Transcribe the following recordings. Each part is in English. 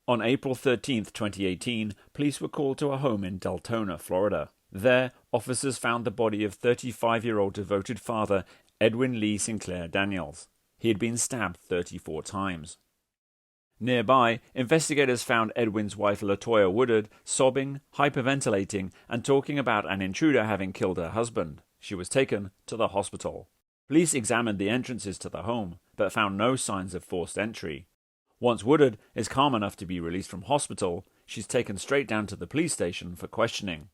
On April 13, 2018, police were called to a home in Deltona, Florida. There, officers found the body of 35-year-old devoted father Edwin Lee Sinclair Daniels. He had been stabbed 34 times. Nearby, investigators found Edwin's wife LaToya Woodard sobbing, hyperventilating, and talking about an intruder having killed her husband. She was taken to the hospital. Police examined the entrances to the home, but found no signs of forced entry. Once Woodard is calm enough to be released from hospital, she's taken straight down to the police station for questioning.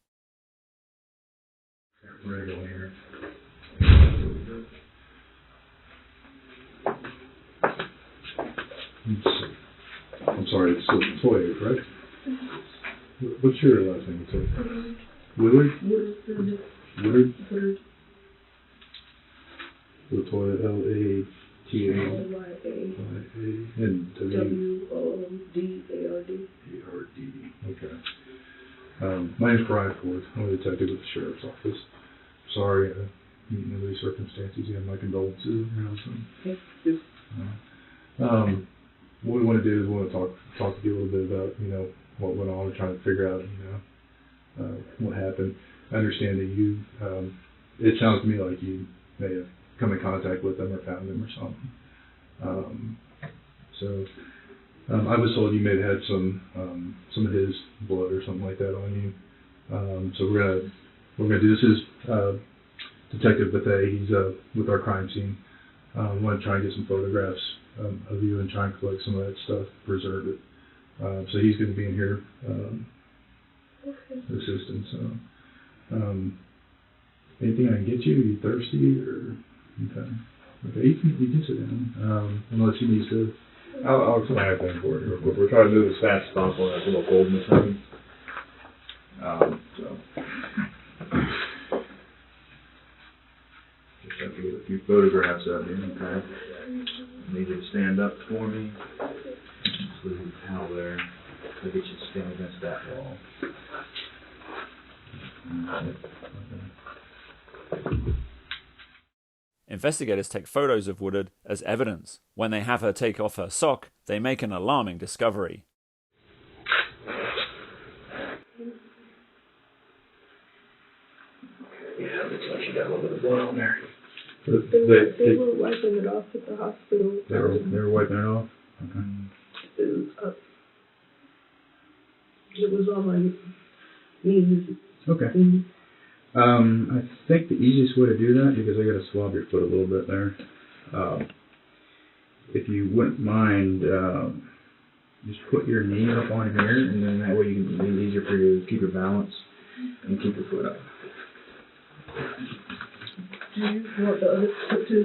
I'm sorry, it's LaToya, correct? What's your last name, LaToya? Willard? Woodard? LaToya, L-A-T-A-Y-A and W-O-D-A-R-D. A-R-D, okay. My name's Brian Ford. I'm a detective with the Sheriff's Office. Sorry, under these circumstances, you have my condolences. What we want to do is we want to talk to you a little bit about, what went on. We're trying to figure out, what happened. I understand that you, it sounds to me like you may have come in contact with them or found them or something. I was told you may have had some of his blood or something like that on you. So we're gonna do this. Is Detective Bethay. He's with our crime scene. We want to try and get some photographs of you and try and collect some of that stuff, preserve it. So he's going to be in here assisting. So anything I can get you? Are you thirsty or okay? Okay, you can sit down unless he needs to. I'll explain everything for you real quick. We're trying to move as fast as possible. That's a little cold in this room. Just have to get a few photographs of you, okay? I need you to stand up for me. Just leave the towel there. I'll get you to stand against that wall. Investigators take photos of Woodard as evidence. When they have her take off her sock, they make an alarming discovery. Yeah, looks like she got a little bit of blood on there. They were wiping it off at the hospital. They were wiping it off? Okay. It was on my knees. Okay. I think the easiest way to do that, because I got to swab your foot a little bit there, if you wouldn't mind, just put your knee up on here, and then that way you can, it'll be easier for you to keep your balance and keep your foot up. Do you want the other foot too?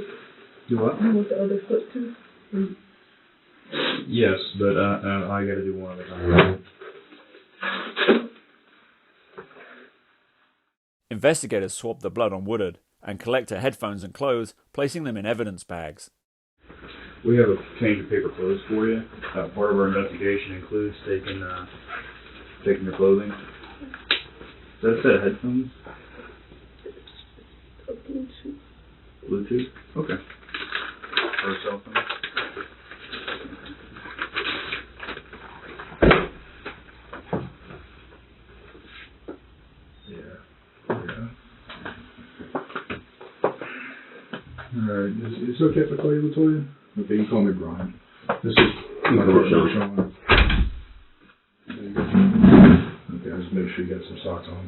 Do what? You want the other foot too? Yes, but I got to do one at a time. Investigators swab the blood on Woodard and collect her headphones and clothes, placing them in evidence bags. We have a change of paper clothes for you. Part of our investigation includes taking your clothing. Is that a set of headphones? Bluetooth. Bluetooth? Okay. Or a cell phone? Alright, it's okay if I call you LaToya? Okay, you can call me Brian. This is my partner, Sean. Okay, I'll just make sure you got some socks on.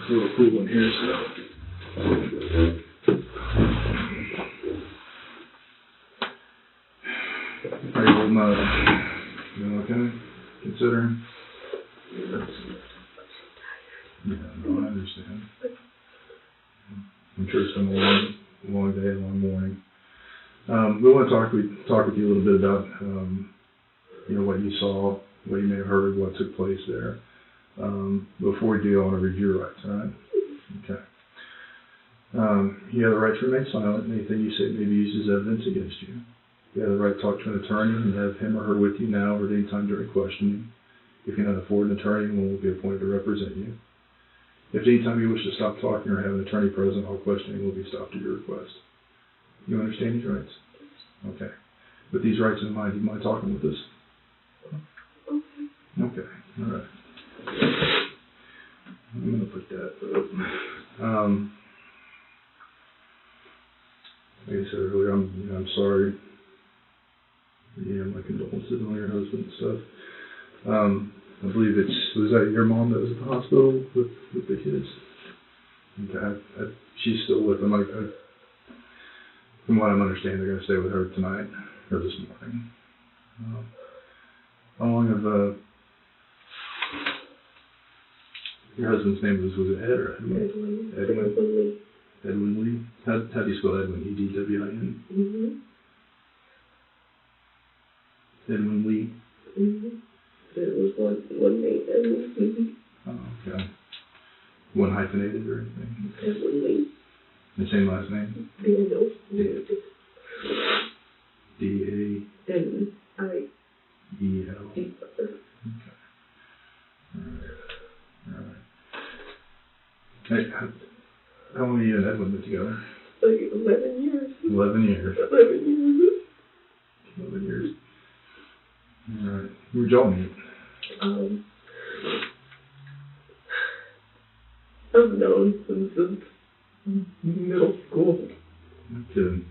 It's a little cool in here, so. How you holding up? You okay? Considering? Yeah, no, I understand. I'm sure it's been a long day, a long morning. We want to talk with you a little bit about, what you saw, what you may have heard, what took place there. Before we do, I want to review your rights, all right? Okay. You have the right to remain silent. Anything you say may be used as evidence against you. You have the right to talk to an attorney and have him or her with you now or at any time during questioning. If you cannot afford an attorney, one will be appointed to represent you. If any time you wish to stop talking or have an attorney present, all questioning will be stopped at your request. You understand these rights? Okay. With these rights in mind, do you mind talking with us? Okay, all right. I'm going to put that up. Like I said earlier, I'm sorry. Yeah, my condolences on your husband and stuff. I believe was that your mom that was at the hospital with the kids? Okay, she's still with them. From what I'm understanding, they're going to stay with her tonight, or this morning. How long have, your husband's name was it Ed or Edwin? Edwin Lee. Edwin Lee? How do you spell Edwin? E-D-W-I-N? Mm-hmm. Edwin Lee? Mm-hmm. It was one name, Edwin Lee. Oh, okay. One hyphenated or anything? Edwin Lee. The same last name? Daniel. D-A-N-I-E-L. Okay. All right. Hey, how long have you and Edwin been together? Like 11 years. 11 years. 11 years. 11 years. All right. Where'd y'all meet? I've known since middle school. No kidding.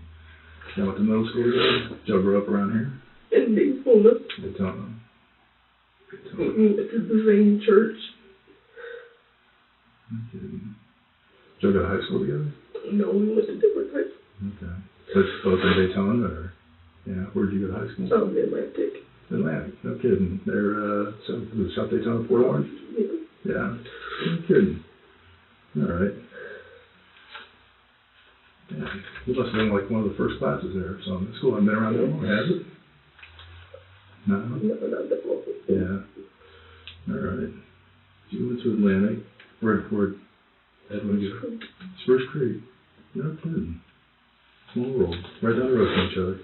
Y'all went to middle school together? Did y'all grow up around here? In Daytona. Daytona. We went to the same church. No kidding. Did y'all go to high school together? No, we went to different high schools. Okay. So it's both in Daytona, or yeah, where'd you go to high school? Atlantic. Atlantic. No kidding. They're South Daytona, Fort Orange. Yeah. Yeah. No kidding. All right. Yeah. You must have been like one of the first classes there or something. School hasn't been around that long, has it? No. No, not that long. Yeah. All right. So you went to Atlantic. Where Edwin go? Spruce Creek. No kidding. Small world. Right down the road from each other.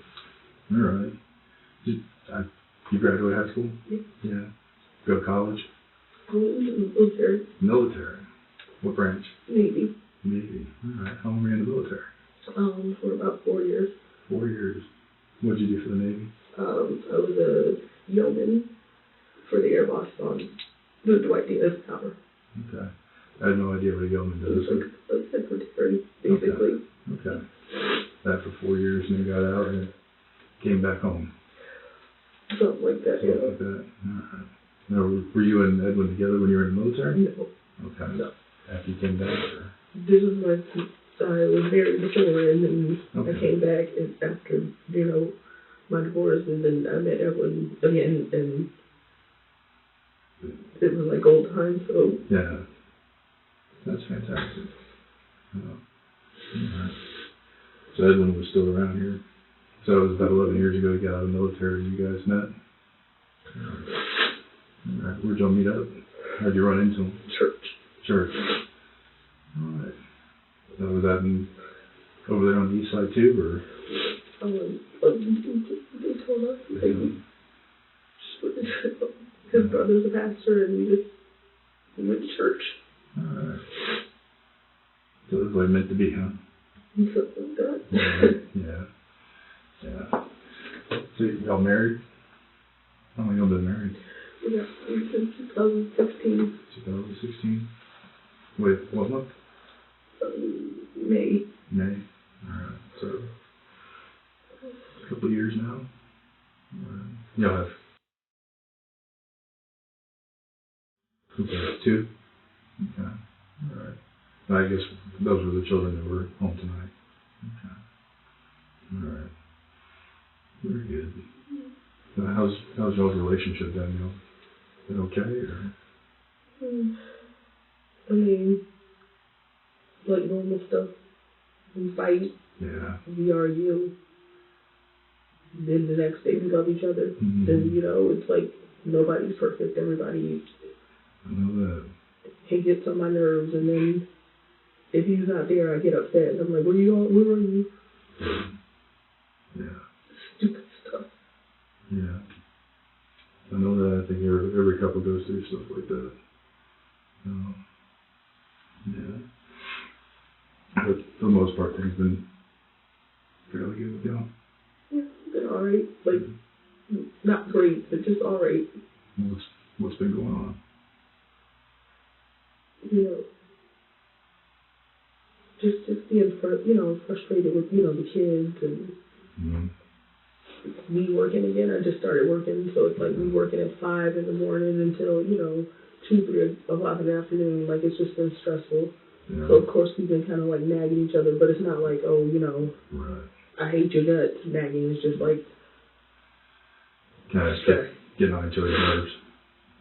All right. You graduate high school? Yeah. Yeah. Go to college? Military. Military. What branch? Navy. Navy. All right. How long were you in the military? For about 4 years. 4 years. What did you do for the Navy? I was a yeoman for the air boss on the Dwight D. Eisenhower. Okay. I had no idea what a yeoman does. Like a secretary, basically. Okay. That for 4 years, and then got out and came back home. Something like that, yeah. Something like that. All right. Now, were you and Edwin together when you were in the military? No. Okay. No. After you came back, or? This is when I was married before, and then Okay. I came back after, my divorce, and then I met Edwin again, and it was like old times, so. Yeah. That's fantastic. Oh. All right. So Edwin was still around here. So it was about 11 years ago he got out of the military. You guys met? All right. Where'd y'all meet up? How'd you run into him? Church. All right. So was that over there on the east side too, or? Daytona. His brother's a pastor, and we went to church. All right. So it was like meant to be, huh? Something like that. Yeah. So y'all married? How long y'all been married? Yeah, since 2016. 2016? Wait, what month? May. May. All right. So a couple of years now. Y'all have. Okay, 2. Okay. All right. I guess those were the children that were home tonight. Okay. All right. Very good. So how's y'all's relationship then? Been okay, or? I mean, like normal stuff. We fight. Yeah. We argue. Then the next day we love each other. Mm-hmm. And it's like nobody's perfect. Everybody. I know that. He gets on my nerves, and then if he's not there, I get upset. And I'm like, where are you? Yeah. Stupid stuff. Yeah. I know that. I think every couple goes through stuff like that. Yeah. But for the most part, things been fairly good with y'all. Yeah, they're alright. Like, not great, but just alright. What's been going on? You know, just being, frustrated with, the kids and me working again. I just started working, so it's like me working at 5 in the morning until, 2, 3 o'clock in the afternoon. Like, it's just been stressful. Yeah. So, of course, we've been kind of, like, nagging each other, but it's not like, right. I hate your guts. Nagging is just, like, kind of stress. Getting on each other's nerves.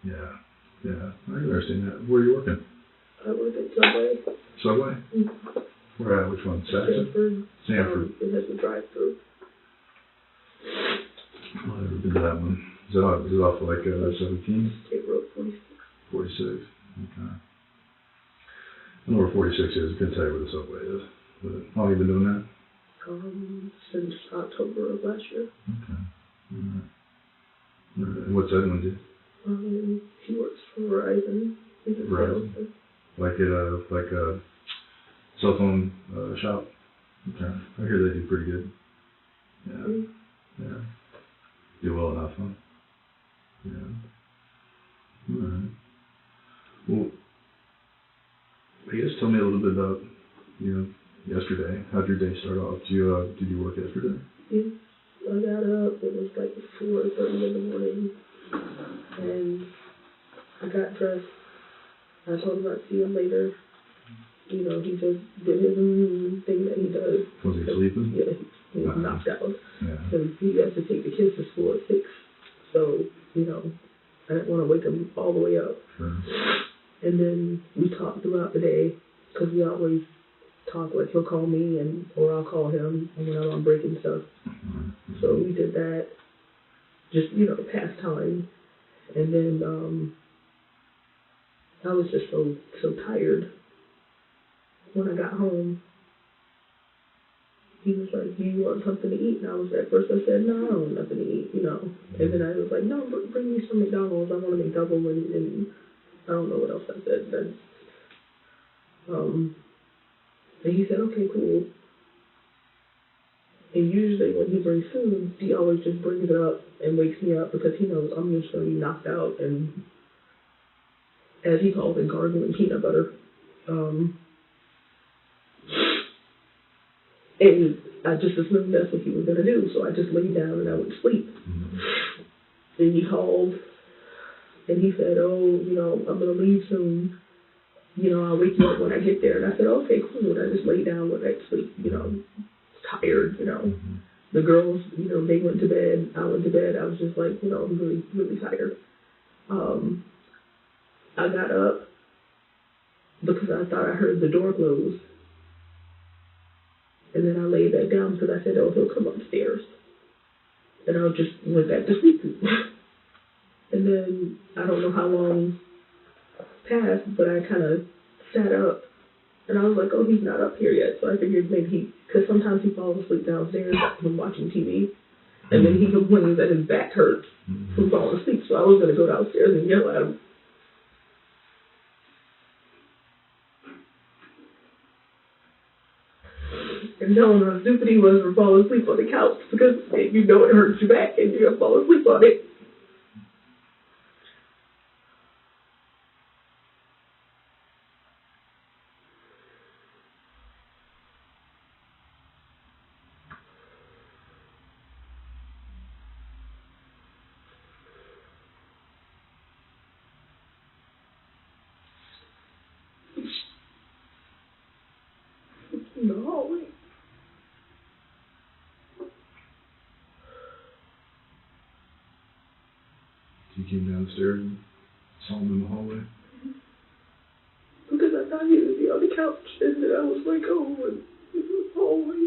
Yeah. I can understand that. Where are you working? I work at Subway. Subway? Mm-hmm. Where at? Which one? Sanford? It has a drive-through. I've never been to that one. Is it off like 17? State Road 46. 46. Okay. I know where 46 is. I couldn't tell you where the Subway is. But how long have you been doing that? Since October of last year. Okay. All right. What's Edwin do? He works for Verizon. He's a salesman. Like a cell phone shop? Okay. I hear they do pretty good. Yeah. Mm-hmm. Yeah. Do well enough, huh? Yeah. All right. Well, I guess tell me a little bit about, yesterday. How'd your day start off? Did you work yesterday? Yes. I got up. It was like 4:30 in the morning, and I got dressed. I told him I'd see him later. He just did his thing that he does. Was he sleeping? Yeah, he was knocked out. Yeah. Because he has to take the kids to school at 6. So, I didn't want to wake him all the way up. Sure. And then we talked throughout the day, because we always talk, like he'll call me or I'll call him when I'm on break and stuff. Mm-hmm. So we did that, just, pass time. And then I was just so tired. When I got home, he was like, do you want something to eat? And I was at first I said, no, I don't want nothing to eat, And then I was like, no, bring me some McDonald's. I want a McDouble and I don't know what else I said. Then, and he said, okay, cool. And usually when he brings food, he always just brings it up and wakes me up because he knows I'm just going to be knocked out and, as he calls it, gargling peanut butter. And I just assumed that's what he was going to do, so I just laid down and I went to sleep. Mm-hmm. Then he called, and he said, I'm going to leave soon. I'll wake you up when I get there. And I said, okay, cool. And I just laid down, went back to sleep, tired, Mm-hmm. The girls, they went to bed. I went to bed. I was just like, I'm really, really tired. I got up because I thought I heard the door close. And then I laid back down because I said, he'll come upstairs. And I just went back to sleep. And then I don't know how long passed, but I kind of sat up. And I was like, he's not up here yet. So I figured maybe because sometimes he falls asleep downstairs when watching TV. And then he complains that his back hurts from falling asleep. So I was going to go downstairs and yell at him. And telling him how stupid he was for falling asleep on the couch because it hurts your back and you're going to fall asleep on it. In the hallway. You came downstairs and saw him in the hallway? Because I thought he would be on the couch, and then I was like, and in the hallway.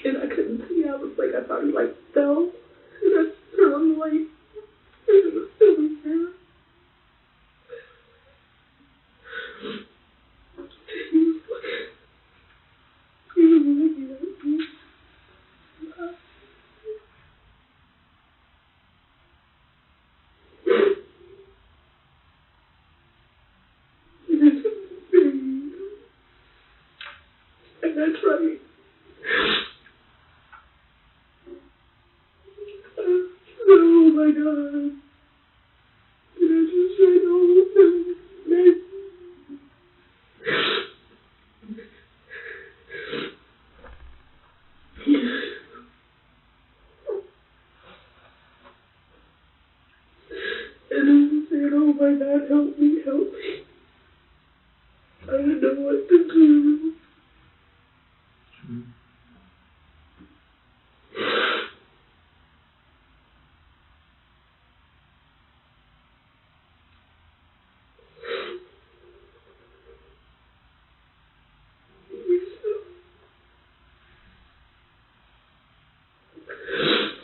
And I couldn't see. I was like, I thought he fell, and I turned on the light, and it was still in there. He was looking at me. that's right. Oh my God. And I just said, oh, and I said, oh my God, help me, help me. I didn't know what to do.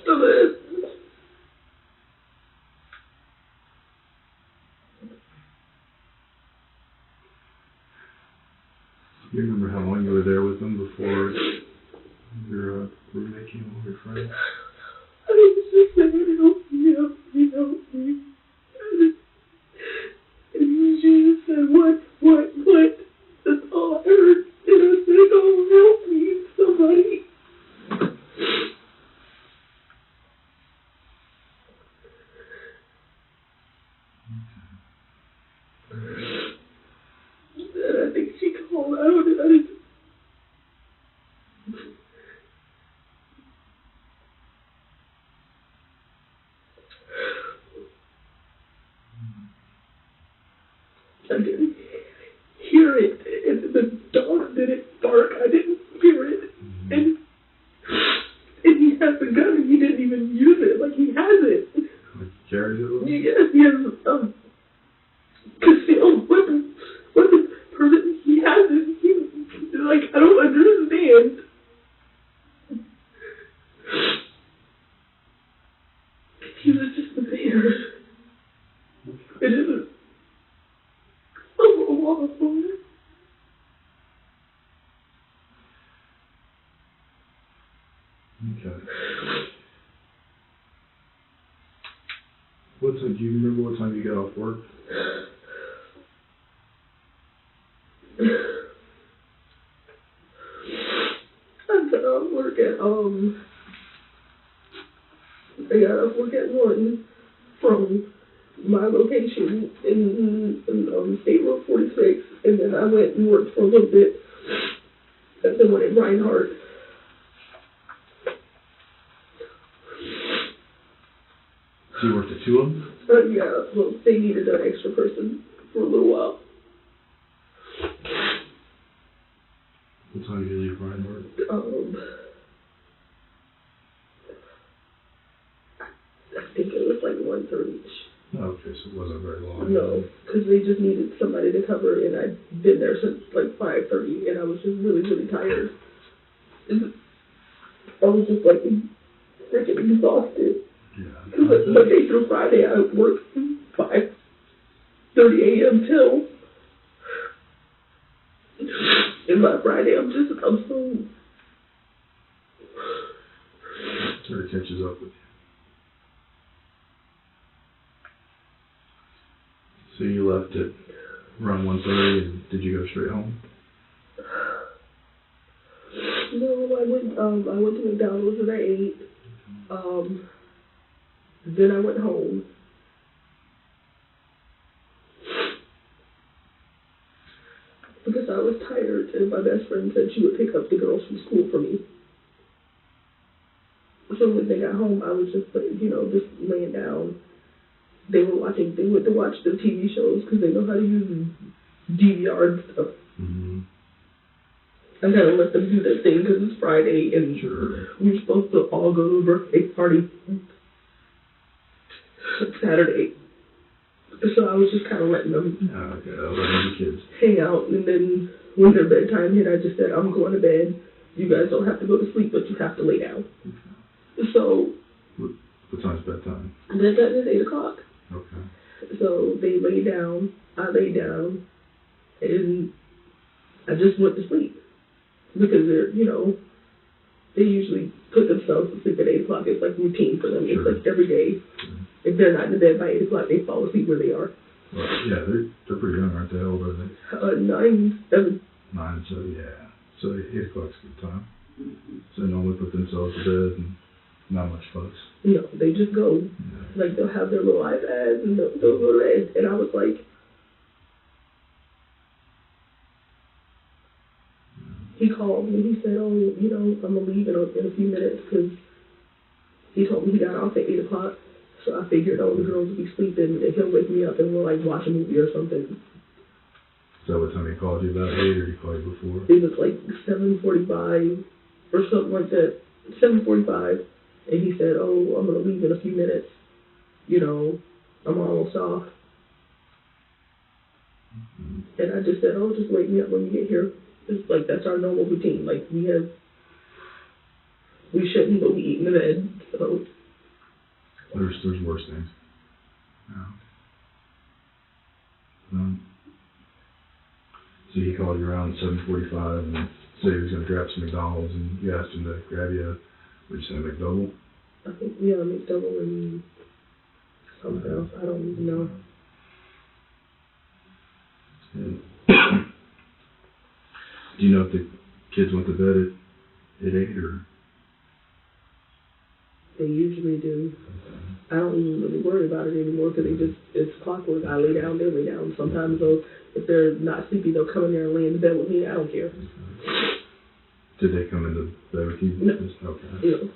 So then, You remember how long you were there with them before your roommate came over, your friend? I was just saying, help me, help me, help me. And she just said, what? That's all I heard. And I said, oh, help me, somebody. And I think she called out and I didn't. I didn't hear it, and the dog didn't bark. I didn't hear it, and he has a gun, and he didn't even use it. Like, he has it. Like, carries it with him? Yes, he has concealed weapon person. He has it. He, like, I don't understand. He was just there. It isn't. Okay. What time, do you remember what time you got off work? I got off work at I got off work at 1 from my location in State Road 46, and then I went and worked for a little bit at the one in Reinhardt. So you worked at 2 of them? Yeah, well, they needed an extra person for a little while. What time did you leave Reinhardt? I think it was like 1:30-ish. Oh, okay, so it wasn't very long. No, because they just needed somebody to cover, and I'd been there since like 5:30, and I was just really, really tired. I was just like freaking exhausted. Yeah. Because Monday through Friday, I work 5:30 a.m. till. And by Friday, I'm so. Sort of catches up with you. So you left at around 1:30, and did you go straight home? No, I went to McDonald's and I ate. Then I went home. Because I was tired, and my best friend said she would pick up the girls from school for me. So when they got home, I was just, just laying down. They went to watch the TV shows because they know how to use DVR and stuff. Mm-hmm. I kind of let them do their thing because it's Friday and we were supposed to all go to a birthday party Saturday. So I was just kind of letting them hang out, and then when their bedtime hit, I just said, I'm going to bed. You guys don't have to go to sleep, but you have to lay down. Okay. So... What time's bedtime? Bedtime is 8 o'clock. Okay. So they lay down, I lay down, and I just went to sleep. Because they're, they usually put themselves to sleep at 8 o'clock. It's like routine for them. It's like every day. If they're not in bed by 8 o'clock, they fall asleep where they are. Well, yeah, they're pretty young, aren't they? How old are they? 9, 7. 9, so yeah. So So 8 o'clock's a good time. So they normally put themselves to bed and not much fuss. No, they just go. Yeah. Like, they'll have their little iPads and they'll go to bed. And I was like, he called me. He said, oh, you know, I'm going to leave in a few minutes because he told me he got off at 8 o'clock. So I figured, oh, the girls will be sleeping and he'll wake me up and we'll, like, watch a movie or something. Is that what time he called you, about 8, or did he call you before? It was like 7:45 or something like that. 7:45. And he said, oh, I'm going to leave in a few minutes. You know, I'm almost off. And I just said, oh, just wake me up when you get here. It's like, that's our normal routine. Like, we shouldn't, but we eat in the bed. So. There's worse things. Yeah. So he called you around 7:45 and said he was going to grab some McDonald's, and you asked him to grab you, would you say, a McDouble? I think, yeah, McDouble and something else. I don't even know. Yeah. Do you know if the kids went to bed at 8 or? They usually do. I don't even really worry about it anymore because it's clockwork. I lay down, they lay down. Sometimes if they're not sleepy, they'll come in there and lay in the bed with me. I don't care. Did they come into bed with you? No. Okay. No.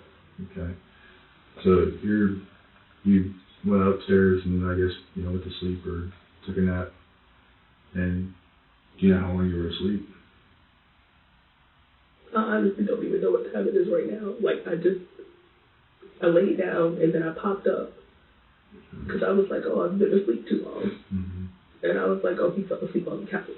Okay. So you went upstairs and I guess, went to sleep or took a nap. And do you know how long you were asleep? I honestly don't even know what time it is right now. Like, I laid down and then I popped up because I was like, oh, I've been asleep too long. Mm-hmm. And I was like, oh, he fell asleep on the couch,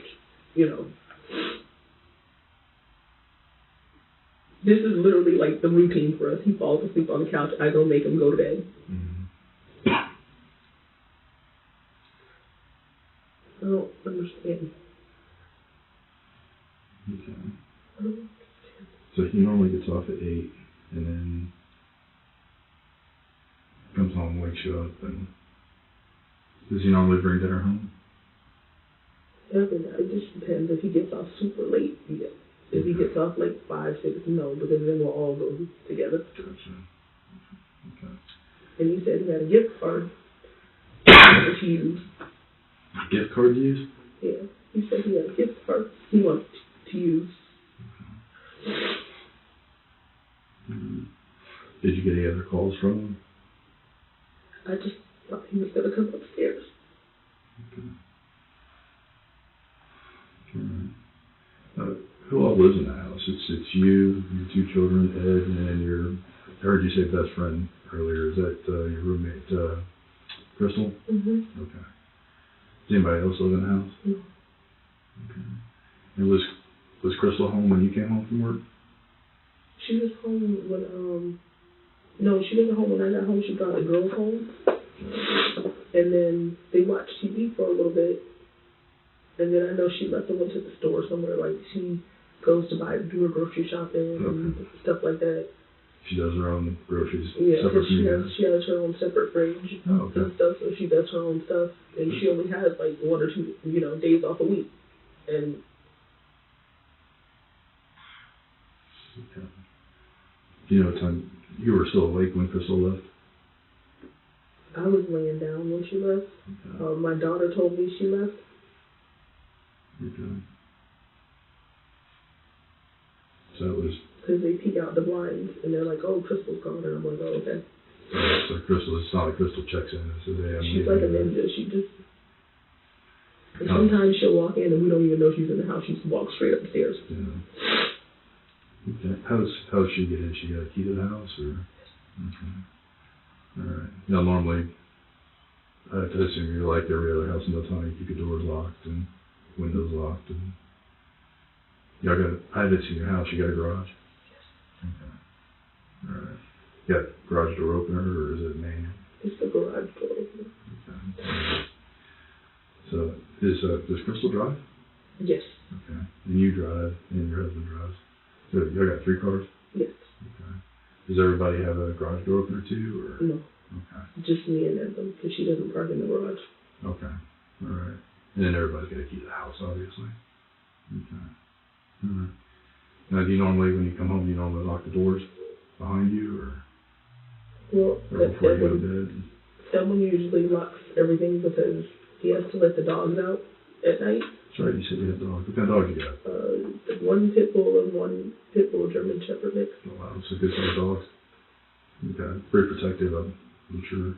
This is literally like the routine for us. He falls asleep on the couch. I go make him go to bed. Mm-hmm. I don't understand. Okay. So he normally gets off at 8 and then comes home, wakes you up, and does he normally bring dinner home? It just depends. If he gets off super late, yes. If he gets off like 5, 6, no, because then we'll all go together. Gotcha. Okay. And he said he had a gift card to use. Gift card to use? Yeah. He said he had a gift card he wanted to use. Mm-hmm. Did you get any other calls from him? I just thought he was going to come upstairs. Okay. All right. Who all lives in the house? It's you, your 2 children, Ed, and your, I heard you say best friend earlier. Is that your roommate, Crystal? Mm-hmm. Okay. Does anybody else live in the house? No. Okay. And was Crystal home when you came home from work? She was home when, no, she wasn't home when I got home. She brought the girls home. And then they watched TV for a little bit. And then I know she left and went to the store somewhere. Like, she goes to do her grocery shopping and stuff like that. She does her own groceries. Yeah, separate because she has her own separate fridge and stuff, so she does her own stuff. And she only has like 1 or 2, days off a week. And okay. Do you know what time you were still awake when Crystal left? I was laying down when she left. Okay. My daughter told me she left. Okay. So it was... Because they peek out the blinds, and they're like, oh, Crystal's gone, and I'm like, oh, okay. So Crystal, it's not like Crystal checks in and says, hey, I'm She's like a ninja. She just... And sometimes she'll walk in, and we don't even know she's in the house. She just walks straight upstairs. Yeah. Okay. How does she get in? She got a key to the house, or? Okay. All right. Now, normally, I assume you're like every other house in the town. You keep your doors locked and windows locked, and I haven't seen your house. You got a garage? Yes. Okay. All right. You got a garage door opener, or is it manual? It's the garage door opener. Okay. So, does Crystal drive? Yes. Okay. And you drive, and your husband drives. So, y'all got 3 cars? Yes. Okay. Does everybody have a garage door opener too, or? No. Okay. Just me and them, because she doesn't park in the garage. Okay. All right. And then everybody's got a key to the house, obviously. Okay. All right. Now, do you normally, when you come home, do you normally lock the doors behind you, or before you go to bed? Someone usually locks everything because he has to let the dogs out at night. That's right, you said you had dogs. What kind of dogs you got? One pit bull and one pit bull German Shepherd mix. Oh, wow, so good sized dogs. Okay, very protective, I'm sure.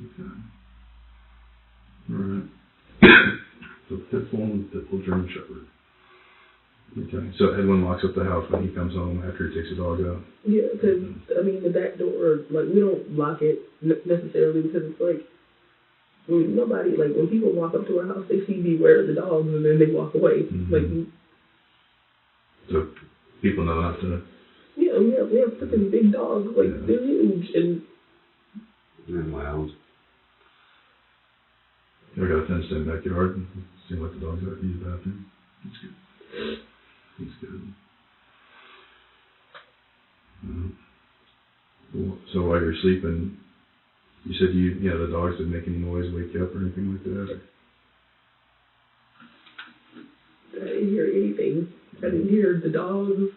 Okay. Alright. So pit bull and pit bull German Shepherd. Okay, so Edwin locks up the house when he comes home after he takes the dog out? Yeah, because, I mean, the back door, like, we don't lock it necessarily because it's like, when nobody, like, when people walk up to our house, they see beware of the dogs and then they walk away. Mm-hmm. Like, so people know not to. Yeah, we have freaking big dogs, like, they're huge, and loud. I got a fenced-in backyard. Seems like the dogs out to use the bathroom. That's good. That's good. So while you're sleeping, you said the dogs didn't make any noise, wake you up, or anything like that? I didn't hear anything. I didn't hear the dogs.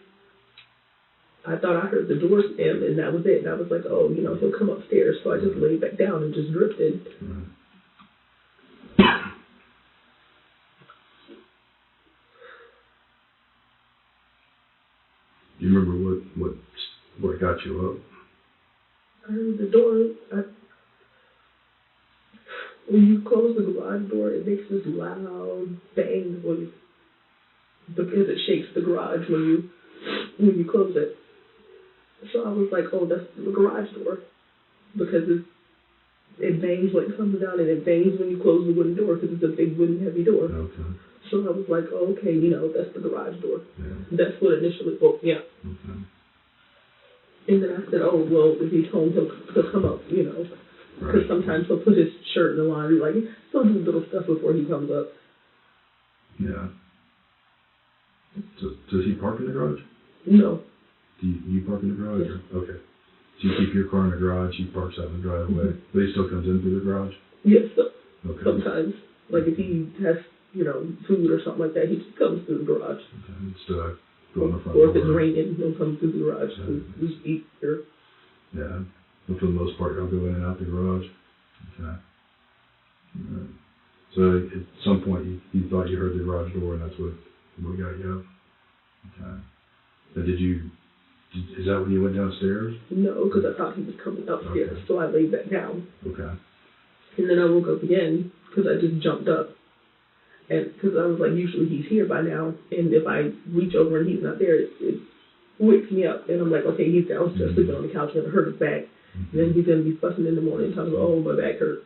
I thought I heard the door slam, and that was it. And I was like, oh, he'll come upstairs. So I just laid back down and just drifted. Right. Do you remember what got you up? I heard the door. When you close the garage door, it makes this loud bang because it shakes the garage when you close it. So I was like, oh, that's the garage door, because it bangs when it comes down, and it bangs when you close the wooden door because it's a big wooden heavy door. Okay. So I was like, oh, okay, that's the garage door. Yeah. That's what initially, yeah. Okay. And then I said, oh, well, if he's home, he'll come up, because Right. sometimes he'll put his shirt in the laundry, like, he'll do little stuff before he comes up. Yeah. So does he park in the garage? No. Do you park in the garage? Yes. Or? Okay. So you keep your car in the garage, he parks out in the driveway, but he still comes in through the garage? Yes, Okay. sometimes. Like, if he has, food or something like that, he just comes through the garage. Okay. Instead of going in the front Or if door. it's raining, he'll come through the garage to just eat here. Yeah. But for the most part, y'all go in and out the garage? Okay. Alright. So at some point, you thought you heard the garage door, and that's what got you up? Okay. Now is that when you went downstairs? No, because I thought he was coming upstairs, Okay. so I laid back down. Okay. And then I woke up again because I just jumped up. And because I was like, usually he's here by now, and if I reach over and he's not there, it wakes me up. And I'm like, okay, he's downstairs sleeping on the couch, going to hurt his back. And then he's going to be fussing in the morning, talking about, oh, my back hurts.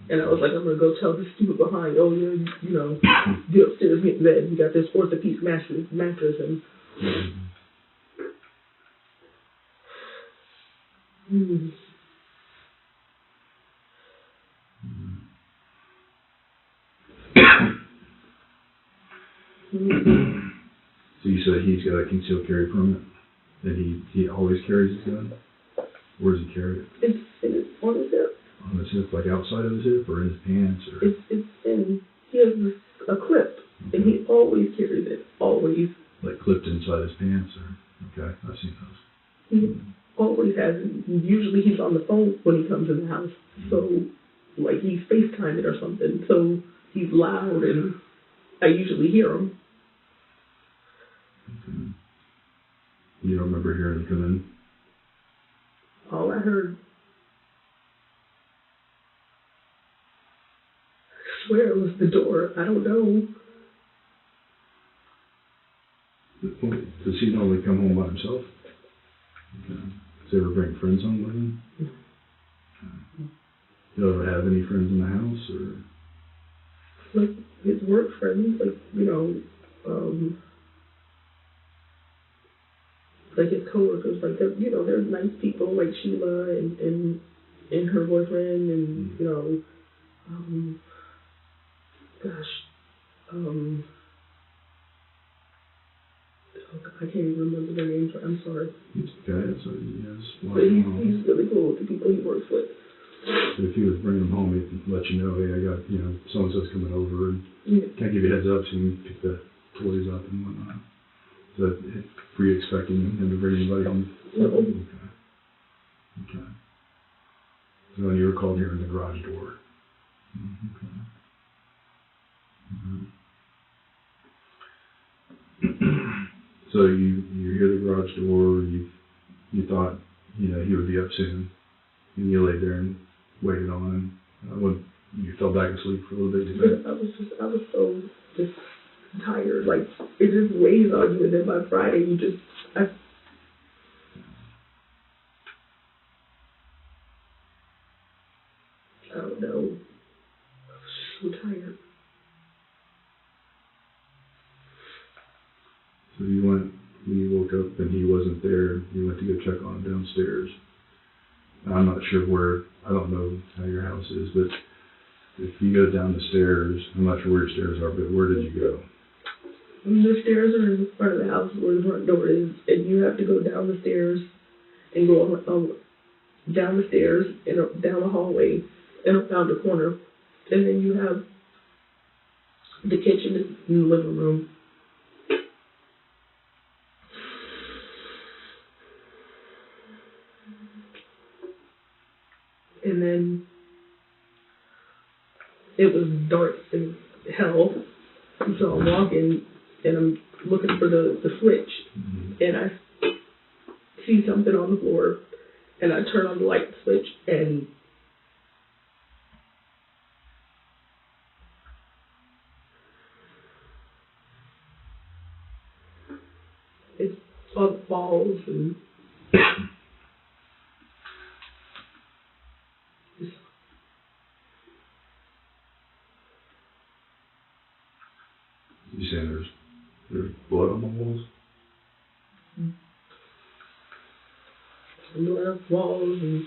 And I was like, I'm going to go tell this stupid behind, oh, get upstairs, get in bed. You got this orthopedic mattress and... So you said he's got a concealed carry permit, and he always carries his gun? Where does he carry it? It's on his hip. On his hip, like outside of his hip, or in his pants, or? He has a clip, and he always carries it, always. Like clipped inside his pants, or? Okay, I've seen those. He always has it. Usually he's on the phone when he comes in the house, so, like, he's FaceTiming or something, so he's loud, and I usually hear him. Okay. You don't remember hearing him come in? All I heard, I swear it was the door. I don't know. Does he normally come home by himself? Okay. Does he ever bring friends home with him? Okay. Do you ever have any friends in the house, or? Like, his work friends, like, like his coworkers, like, they're nice people, like Sheila and her boyfriend, and, I can't even remember their names. I'm sorry. Okay, so yes. But he's really cool with the people he works with. So if he was bringing them home, he'd let you know, hey, I got, so-and-so's coming over, and Yeah. kind of give you a heads up so you can pick the toys up and whatnot. Were you expecting him to bring anybody home? No. Okay. So when you were called here in the garage door. Okay. So you hear the garage door, you thought, he would be up soon, and you laid there and waited on him. When you fell back asleep for a little bit, did you? I was so just tired. Like, it just weighs on you, and then by Friday, I don't know. I was just so tired. So when you woke up and he wasn't there, you went to go check on him downstairs. I'm not sure I don't know how your house is, but if you go down the stairs, I'm not sure where your stairs are, but where did you go? The stairs are in the front of the house where the front door is, and you have to go down the stairs and go down the stairs and down the hallway and around the corner. And then you have the kitchen and the living room. And then it was dark as hell. So I'm walking and I'm looking for the switch. And I see something on the floor. And I turn on the light switch and it's on the walls and You saying there's blood on the walls? blood on the walls and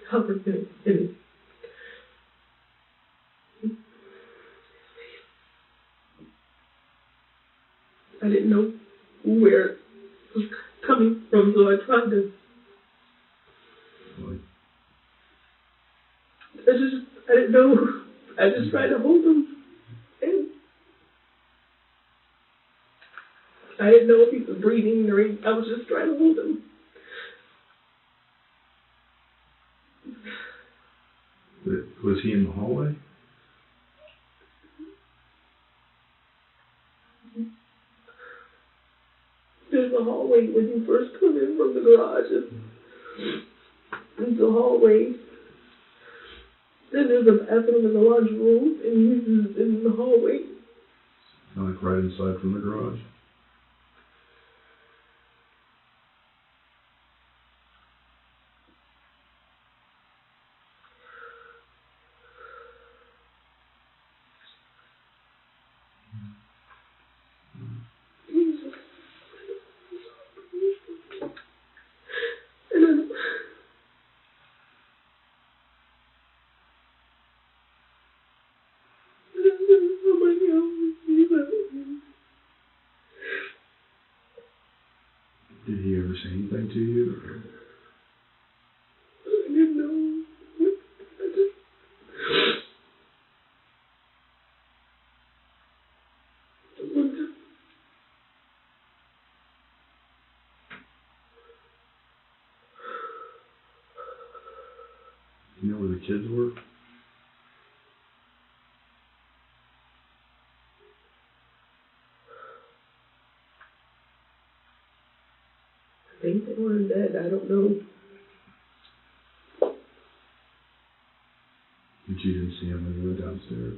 covered in it. I didn't know where it was coming from, so I tried to. Like, I didn't know. I just tried to hold him. And I didn't know if he was breathing or anything. I was just trying to hold him. was he in the hallway? There's a hallway when you first come in from the garage. There's a hallway. Then there's a bathroom in the laundry room, and he's in the hallway. Like right inside from the garage? Did he ever say anything to you? Or? I didn't know. You know where the kids were? I think they were in bed. I don't know. But you didn't see him when you went downstairs?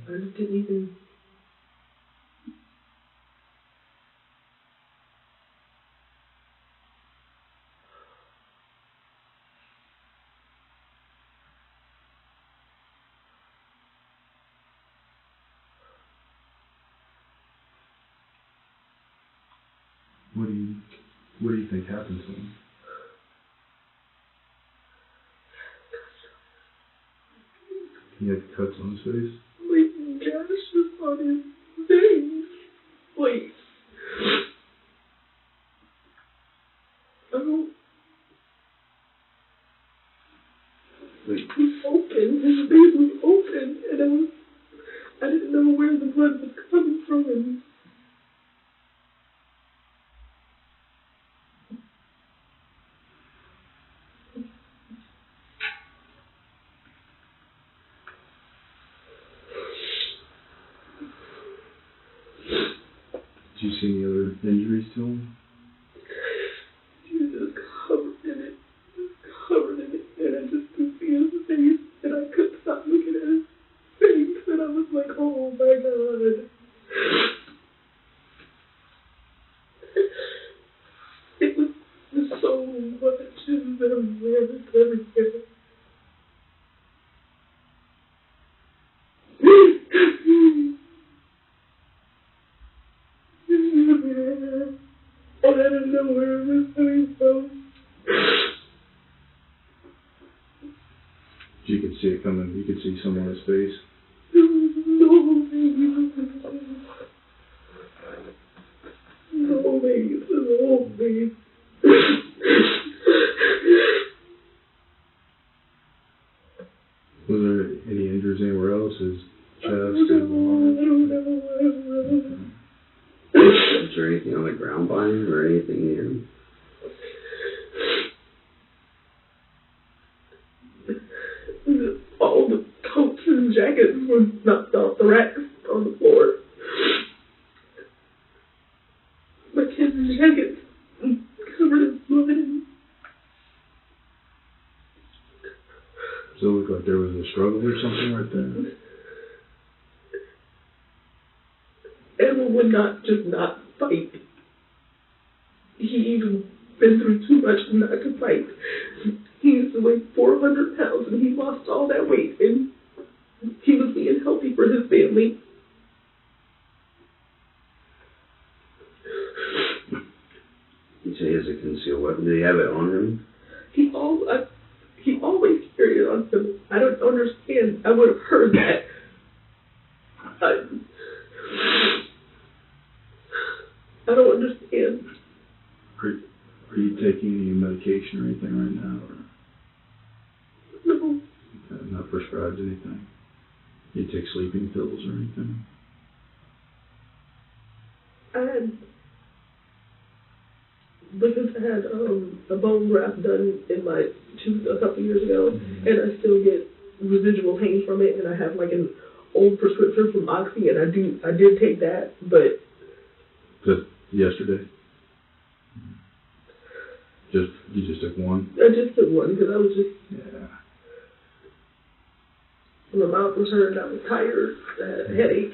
I just didn't even. What do you think happened to him? He had cuts on his face? Like gashes on his face. Like, I don't. It was open. His face was open, and I didn't know where the blood Did you see any other injuries to him? He was just covered in it. Covered in it. And I just could see his face. And I couldn't stop looking at his face. And I was like, oh my God. It was so much. It was everywhere. It's everywhere. I don't know where it was coming from. You could see it coming. You could see some on his face. There was no face. No face. No face. Was there any injuries anywhere else? His chest? I don't know. Was there anything on the ground by him or anything near him? All the coats and jackets were knocked off the racks on the floor. My kids' jackets covered in blood. Does it look like there was a struggle or something right there? Edward would not fight. He'd been through too much not to fight. He used to weigh 400 pounds and he lost all that weight and he was being healthy for his family. You say he has a concealed weapon. Did he have it on him? He always carried it on him. I don't understand. I would have heard that. I don't understand. Are you taking any medication or anything right now? Or? No. Not prescribed anything? You take sleeping pills or anything? Because I had a bone graft done in my tooth a couple years ago, and I still get residual pain from it, and I have like an old prescription from Oxy, and I did take that, but Just yesterday? You just took one? I just took one because I was just, Yeah. my mouth was hurt, I was tired, I had a headache.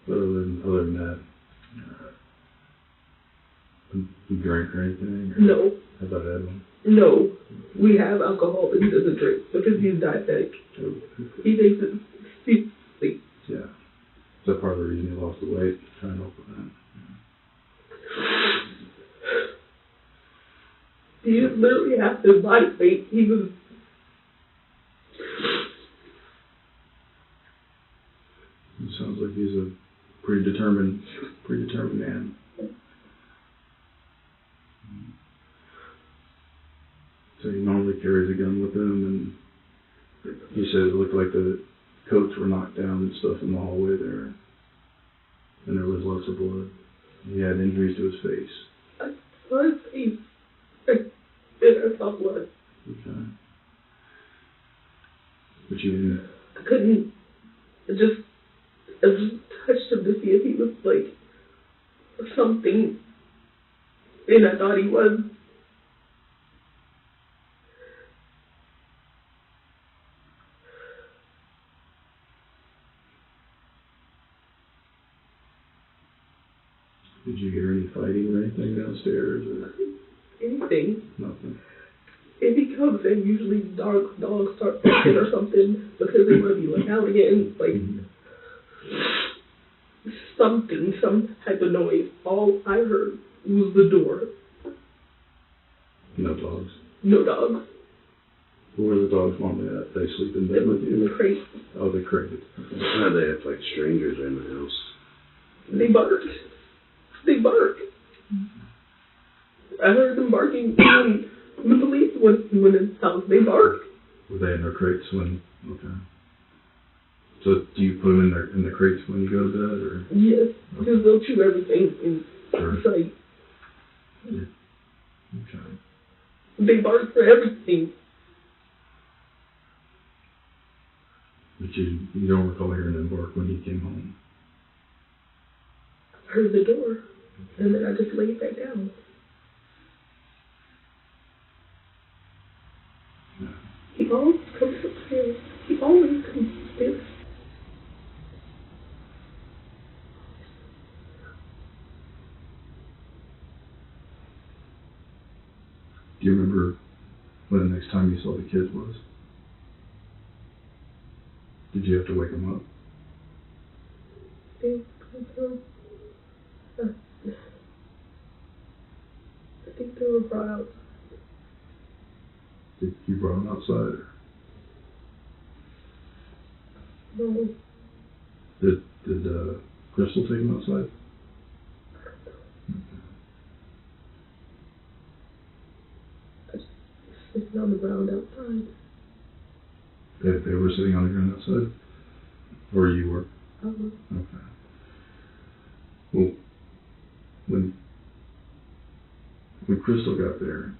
Other than that, you drink or anything? Or No. How about Edwin? No. We have alcohol, but he doesn't drink because he's diabetic. He takes it seriously. Yeah. Is that part of the reason he lost the weight? Trying to help with that. He just literally has his body weight. He was. It sounds like he's a pretty determined man. So he normally carries a gun with him, and he said it looked like the coats were knocked down and stuff in the hallway there, and there was lots of blood. He had injuries to his face. I saw his face. And I saw blood. Okay. But you didn't. I couldn't. I just touched him to see if he was like something, and I thought he was. Did you hear any fighting or anything downstairs or Anything. nothing? If he comes in, usually dogs start barking or something because they want to be let out again. Like something, some type of noise. All I heard was the door. No dogs. No dogs. Where are the dogs normally at? They sleep in bed with In you? the crate. Oh, they crated. Okay. How do they act like strangers in the house? They barked. They bark. I heard them barking when the police went in the house. They bark. Were they in their crates when? Okay. So do you put them in the crates when you go to bed, or? Yes, because they'll chew everything in Sure. sight. Okay. They bark for everything. But you don't recall hearing them bark when he came home? heard the door, and then I just laid back down. He always comes upstairs. He always comes upstairs. Do you remember when the next time you saw the kids was? Did you have to wake them up? I think they were brought out. Did you brought them outside? No. Did Crystal take them outside? Sitting on the ground outside. They were sitting on the ground outside? Or you were? I was. Okay. Well, when Crystal got there,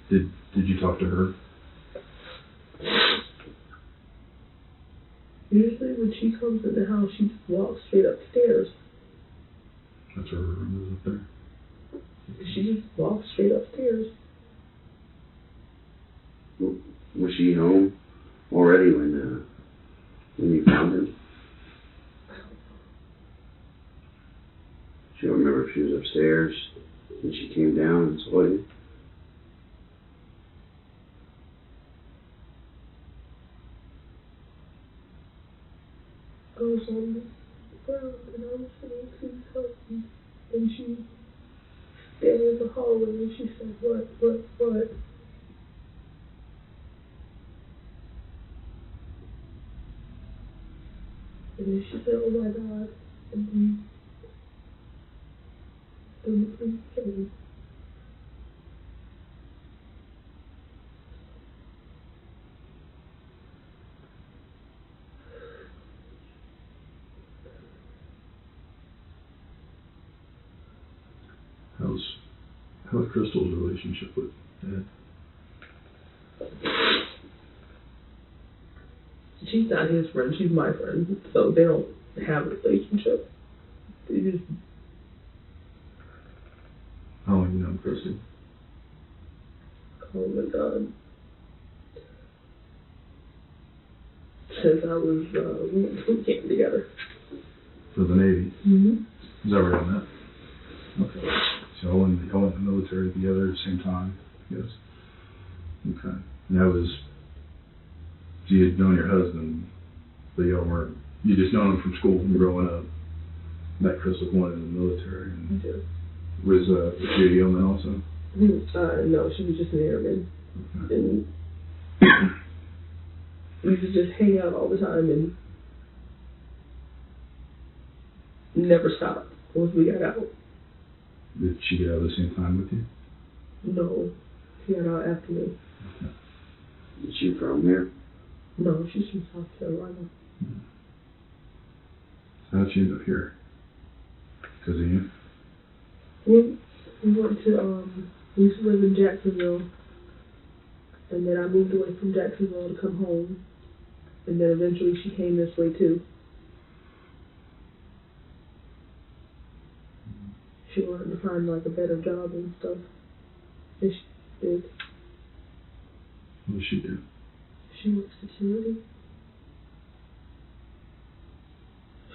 did you talk to her? Usually when she comes in the house, she just walks straight upstairs. That's her room is up there. She just walks straight upstairs. Was she home already when you found him? She don't remember if she was upstairs and she came down and saw you. I was on the ground and I was saying, please help me. And she stayed in the hallway and she said, what? And then she said, oh my God. And then the police came. How's Crystal's relationship with Ed? She's not his friend, she's my friend. So they don't have a relationship. They just... How long have you known Crystal? Oh my God. Since I was, we went to boot camp together. For the Navy? Mm-hmm. Is that where you met? Okay. So y'all went in the military together at the same time? Yes. Okay. And that was, so you had known your husband, but y'all weren't, you just known him from school and growing up. Met Crystal going in the military. And was she a yeoman also? No, she was just an airman. Okay. And we used to just hang out all the time and never stop once we got out. Did she get out at the same time with you? No, she got out after me. Okay. Is she from here? No, she's from South Carolina. So how'd she end up here? Because of you? We went to, we used to live in Jacksonville, and then I moved away from Jacksonville to come home, and then eventually she came this way too. She wanted to find like a better job and stuff, and she did. What did she do? She worked security.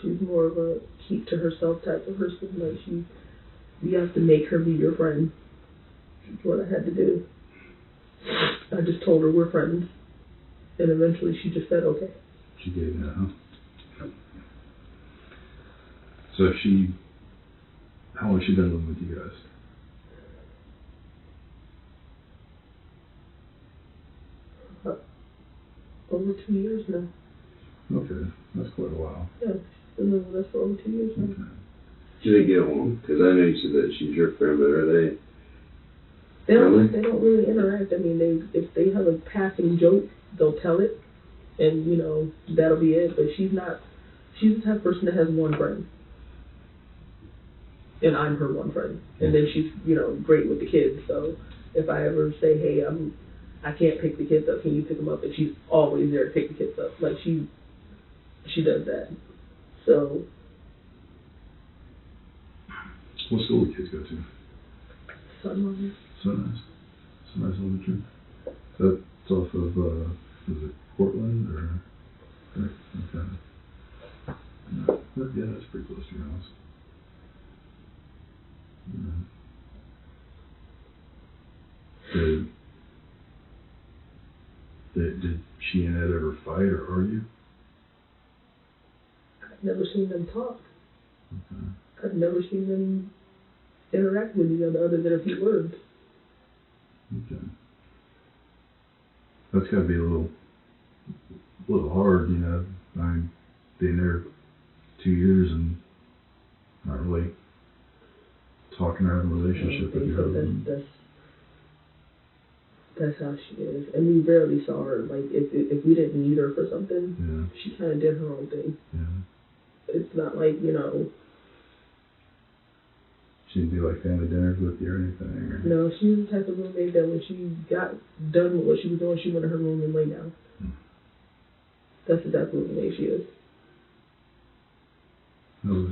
She's more of a keep to herself type of person. Like you have to make her be your friend. That's what I had to do. I just told her we're friends, and eventually she just said okay. She gave that, huh? So how long has she been living with you guys? Over 2 years now. Okay, that's quite a while. Yeah, she's been living with us for over 2 years now. Okay. Do they get along? Because I know you said that she's your friend, but are they? They Really? don't really interact. I mean, if they have a passing joke, they'll tell it, and you know that'll be it. But she's the type of person that has one friend, and I'm her one friend. And then she's great with the kids. So if I ever say, hey, I can't pick the kids up, can you pick them up? And she's always there to pick the kids up. Like she does that. So. What school do kids go to? Sunrise. Sunrise. Sunrise Elementary. That's off of, is it Portland or? Okay. No, yeah, that's pretty close to your house. Did she and Ed ever fight or argue? I've never seen them talk. Okay. I've never seen them interact with each other other than a few words. Okay. That's got to be a little hard, you know. I'm being there 2 years and not really talking or having a relationship with your husband. That's how she is, and we rarely saw her. Like if we didn't need her for something, she kind of did her own thing. Yeah. It's not like, you know. She didn't do like family dinners with you or anything? Or? No, she was the type of roommate that when she got done with what she was doing, she went to her room and lay down. That's the type of roommate she is.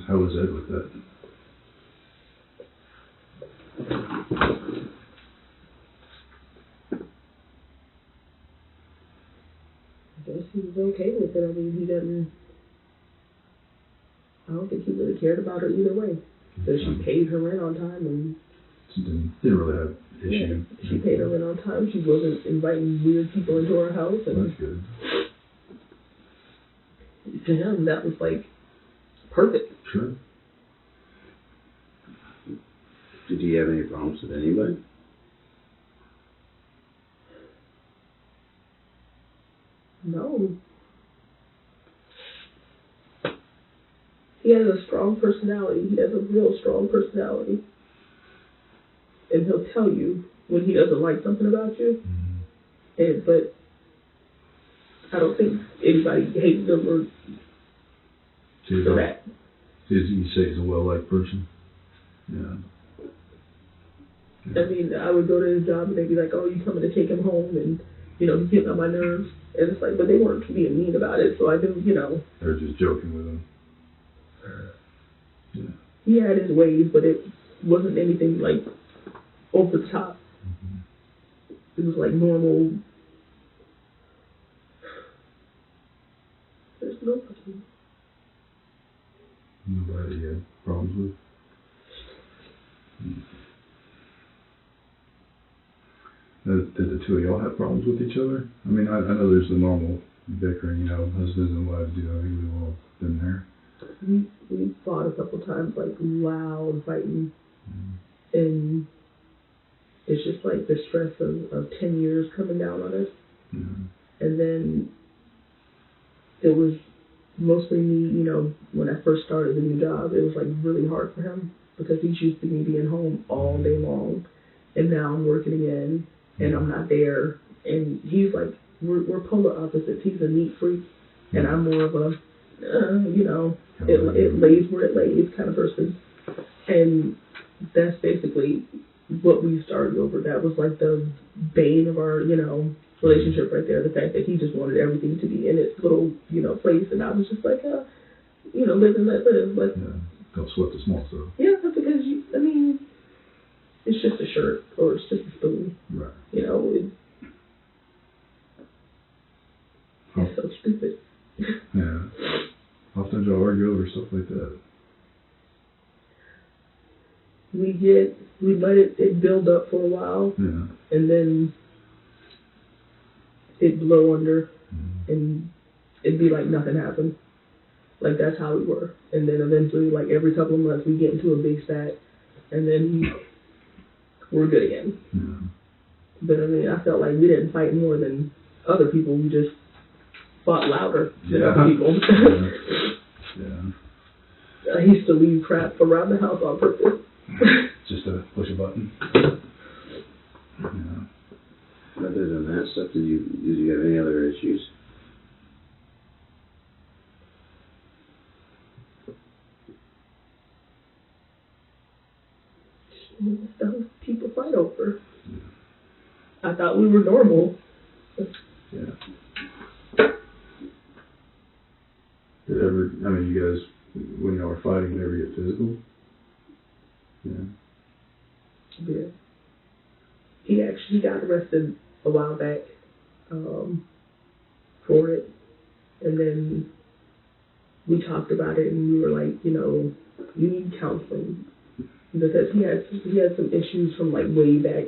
How was Ed with that? I guess he was okay with it. I mean, I don't think he really cared about her either way. So she paid her rent on time and... She didn't really have issues. Yeah, she paid her rent on time. She wasn't inviting weird people into her house. And that's good. To him, that was like perfect. Sure. Did he have any problems with anybody? No. He has a strong personality. He has a real strong personality. And he'll tell you when he doesn't like something about you. Mm-hmm. But I don't think anybody hates him or for that. You say he's a well-liked person? Yeah. I mean, I would go to his job and they'd be like, oh, you coming to take him home? And, you know, he's getting on my nerves. And it's like, but they weren't being mean about it, so I do, you know. They're just joking with him. Yeah. He had his ways, but it wasn't anything like over the top. Mm-hmm. It was like normal. There's nobody. Nobody he had problems with? Did the two of y'all have problems with each other? I mean, I know there's the normal bickering, you know, husbands and wives do. I think we've all been there. We fought a couple times, like loud fighting. Mm-hmm. And it's just like the stress of 10 years coming down on us. Mm-hmm. And then it was mostly me, you know, when I first started the new job, it was like really hard for him because he's used to me being home all day long. And now I'm working again and I'm not there. And he's like, we're polar opposites. He's a neat freak and I'm more of a, you know, it lays where it lays kind of person. And that's basically what we started over. That was like the bane of our, you know, relationship right there. The fact that he just wanted everything to be in its little, you know, place. And I was just like, you know, live and let live. But, yeah, don't sweat the small stuff. Yeah, because, I mean, it's just a shirt or it's just a spoon. Right. You know, it's so stupid. Yeah. Often y'all argue over stuff like that. We let it build up for a while. Yeah. And then it'd blow under and it'd be like nothing happened. Like that's how we were. And then eventually, like every couple of months, we get into a big spat and then we're good again. Yeah. But I mean, I felt like we didn't fight more than other people. We just fought louder than other people. Yeah. I used to leave crap around the house on purpose. Just to push a button. Yeah. Other than that stuff, did you have any other issues? Stuff people fight over. Yeah. I thought we were normal. Yeah. Did ever, I mean, you guys when y'all were fighting, did it ever get physical? Yeah. Yeah. He actually got arrested a while back for it. And then we talked about it and we were like, you know, you need counseling. Because he had some issues from like way back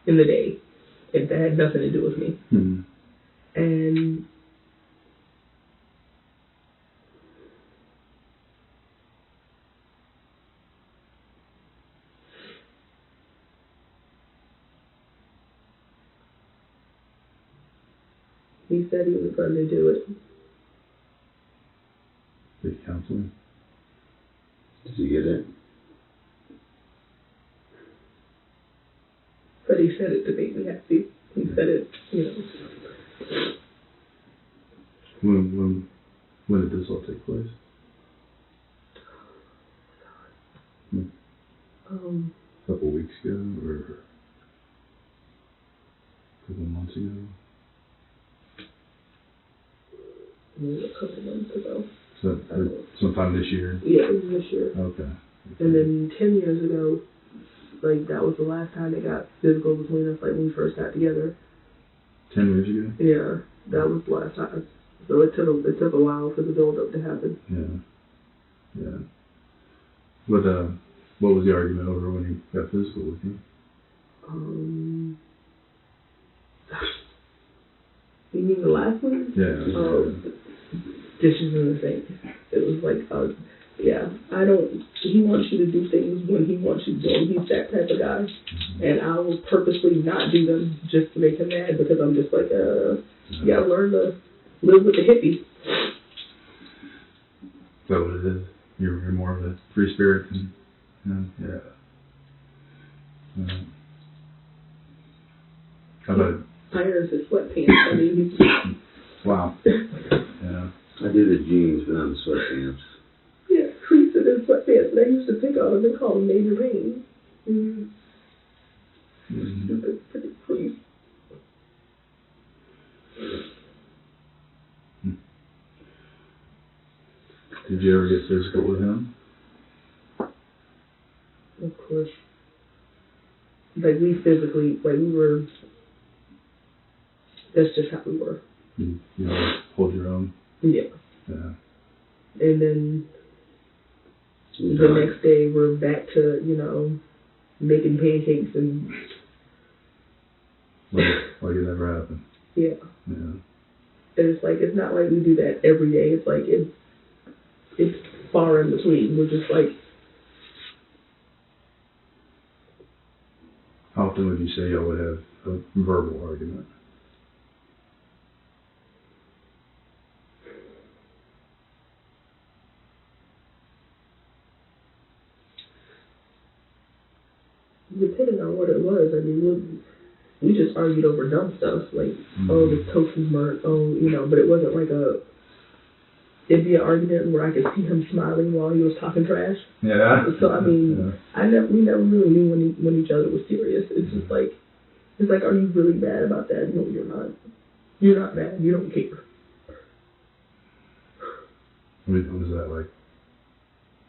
in the day. That had nothing to do with me. Mm-hmm. And he said he was going to do it. Did counseling? Did you get it? But he said it to make me happy. He said it, you know. When did this all take place? A couple weeks ago, or a couple months ago? A couple months ago. So, sometime this year? Yeah, it was this year. Okay. And then 10 years ago, like, that was the last time it got physical between us, like, when we first got together. 10 years ago? Yeah, that was the last time. So it took a while for the build-up to happen. Yeah. Yeah. What was the argument over when he got physical with you? You mean the last one? Yeah. Dishes in the sink. It was like, yeah, he wants you to do things when he wants you to do them. He's that type of guy. Mm-hmm. And I will purposely not do them just to make him mad because I'm just like, you gotta learn to live with the hippie. Is that what it is? You're more of a free spirit and yeah. How about Irons his sweatpants. I mean, he's... Wow. Yeah. I do the jeans, but not the sweatpants. Yeah, crease in his sweatpants. And I used to pick on him and call him Major Pain. Stupid, pretty crease. Did you ever get physical with him? Of course. Like, we were, that's just how we were. You know, hold your own? Yeah. Yeah. And then the next day we're back to, you know, making pancakes and... Like it never happened. Yeah. Yeah. And it's like, it's not like we do that every day. It's like, it's far in between. We're just like... How often would you say y'all would have a verbal argument? Depending on what it was, I mean, we just argued over dumb stuff, like, oh, this toast is burnt, oh, you know, but it wasn't like it'd be an argument where I could see him smiling while he was talking trash. Yeah. So, I mean, we never really knew when each other was serious. It's just like, are you really mad about that? No, you're not. You're not mad. You don't care. Was that like,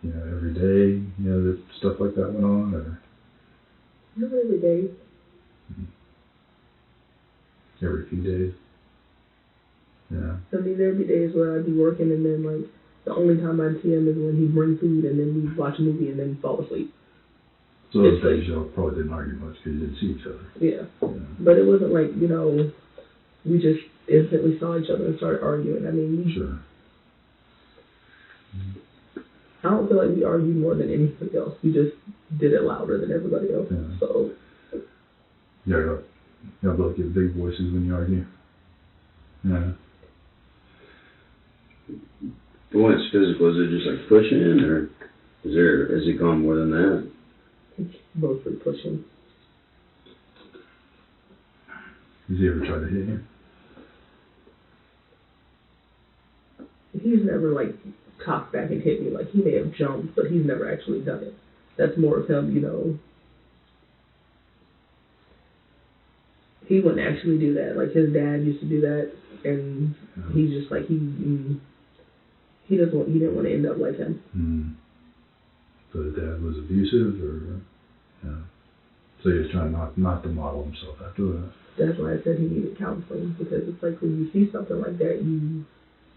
you know, every day, you know, that stuff like that went on, or? Not every day. Every few days. Yeah. I mean, there'd be days where I'd be working and then, like, the only time I'd see him is when he'd bring food and then we'd watch a movie and then fall asleep. So those days y'all probably didn't argue much because you didn't see each other. Yeah. But it wasn't like, you know, we just instantly saw each other and started arguing. I mean, Sure. I don't feel like we argued more than anybody else. We just did it louder than everybody else. Yeah. So. Yeah, y'all both get big voices when you argue. Yeah. But when it's physical, is it just like pushing, or has it gone more than that? It's mostly pushing. Has he ever tried to hit you? He's never, like, cocked back and hit me. Like, he may have jumped, but he's never actually done it. That's more of him, you know. He wouldn't actually do that. Like, his dad used to do that, and he's just like, He didn't want to end up like him. So the dad was abusive, or so he was trying not to model himself after that. That's why I said he needed counseling, because it's like when you see something like that, you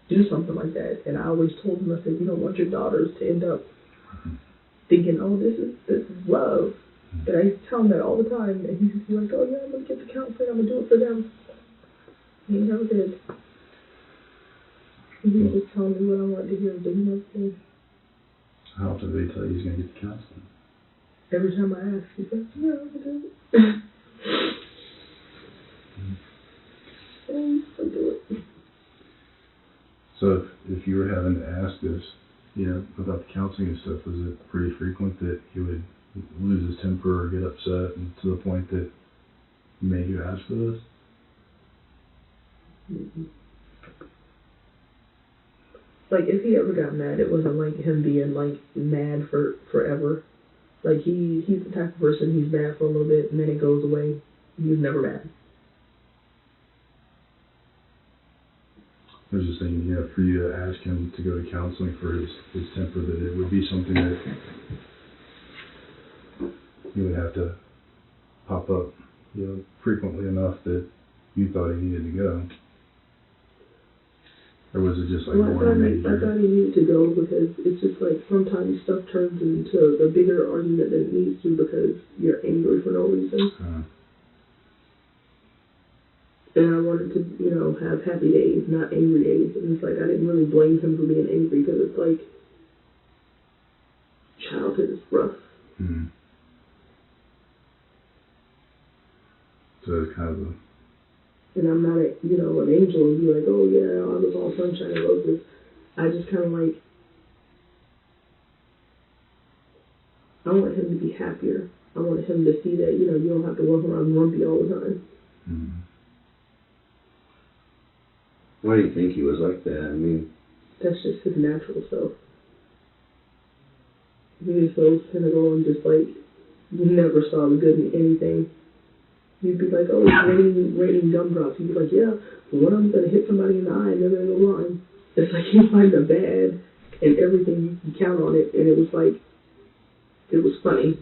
do something like that. And I always told him, I said, you don't want your daughters to end up thinking, oh, this is love. And I used to tell him that all the time, and he used to be like, oh yeah, I'm gonna get the counseling, I'm gonna do it for them. And he never did. He was just telling me what I wanted to hear, but he never did. How often did he tell you he's gonna get the counseling? Every time I ask, he says, yeah, I'm gonna do it. And I'll do it. So if you were having to ask this, about the counseling and stuff, was it pretty frequent that he would lose his temper or get upset, and to the point that made you ask for this? Like, if he ever got mad, it wasn't like him being like mad for forever. Like, he's the type of person, he's mad for a little bit and then it goes away. He was never mad. I was just thinking, for you to ask him to go to counseling for his temper, that it would be something that he would have to pop up, frequently enough that you thought he needed to go. Or was it just like more major? I thought he needed to go because it's just like sometimes stuff turns into a bigger argument than it needs to because you're angry for no reason. And I wanted to, have happy days, not angry days. And it's like I didn't really blame him for being angry because it's like childhood is rough. So it's kind of and I'm not, an angel and be like, oh yeah, I was all sunshine and roses. I just kind of like, I want him to be happier. I want him to see that, you don't have to walk around grumpy all the time. Why do you think he was like that? I mean, that's just his natural self. He was so cynical and just like, you never saw the good in anything. You'd be like, oh, it's raining gumdrops. You'd be like, yeah, well, one of them's going to hit somebody in the eye and they're going to go blind. It's like you find the bad and everything, you can count on it. And it was like, it was funny.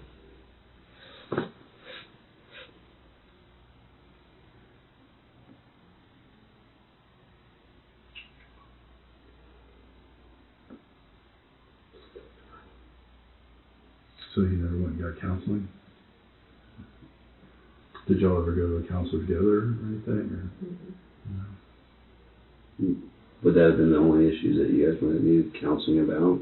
So you never went and got counseling? Did y'all ever go to a counselor together or anything? Or? Would that have been the only issues that you guys might have needed counseling about?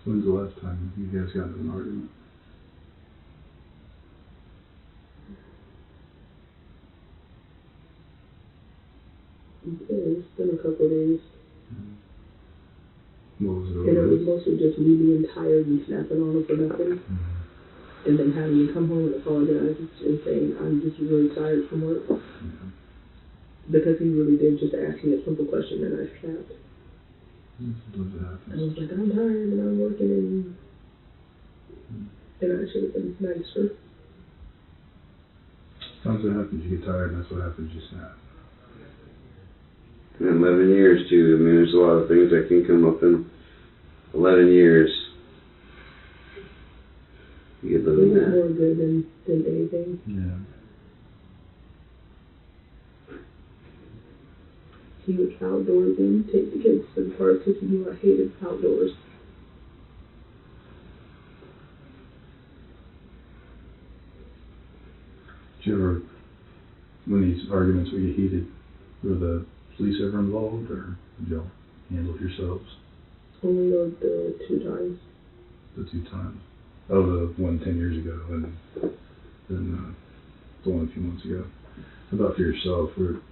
When's the last time you guys got into an argument? It's been a couple of days. What was it over? And it was mostly just me being tired and snapping on him for nothing. And then having to come home and apologize and saying, I'm just really tired from work. Because he really did just ask me a simple question and I snapped. And I was like, I'm tired and I'm working and I should have been nicer. Sometimes what happens, you get tired, and that's what happens, you snap. In 11 years, too. I mean, there's a lot of things that can come up in 11 years. You get living that. More good than anything. Yeah. He was outdoorsy, take the kids to the park because he knew I hated outdoors. Did you ever, when these arguments would get heated, were the police ever involved, or did y'all handle it yourselves? Only the 2 times. The 2 times? Oh, the one 10 years ago, and then the one a few months ago. How about for yourself?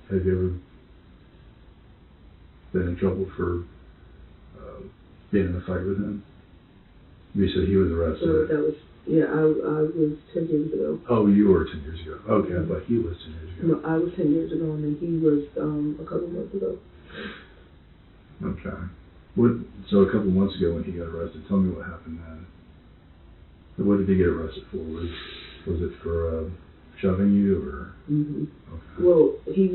Have you ever been in trouble for being in a fight with him? You said he was arrested. So that was, I was 10 years ago. Oh, you were 10 years ago. Okay, I thought he was 10 years ago. No, I was 10 years ago, and then he was a couple months ago. Okay. So a couple months ago when he got arrested, tell me what happened then. What did he get arrested for? Was it for shoving you or? Mm-hmm. Okay. Well, he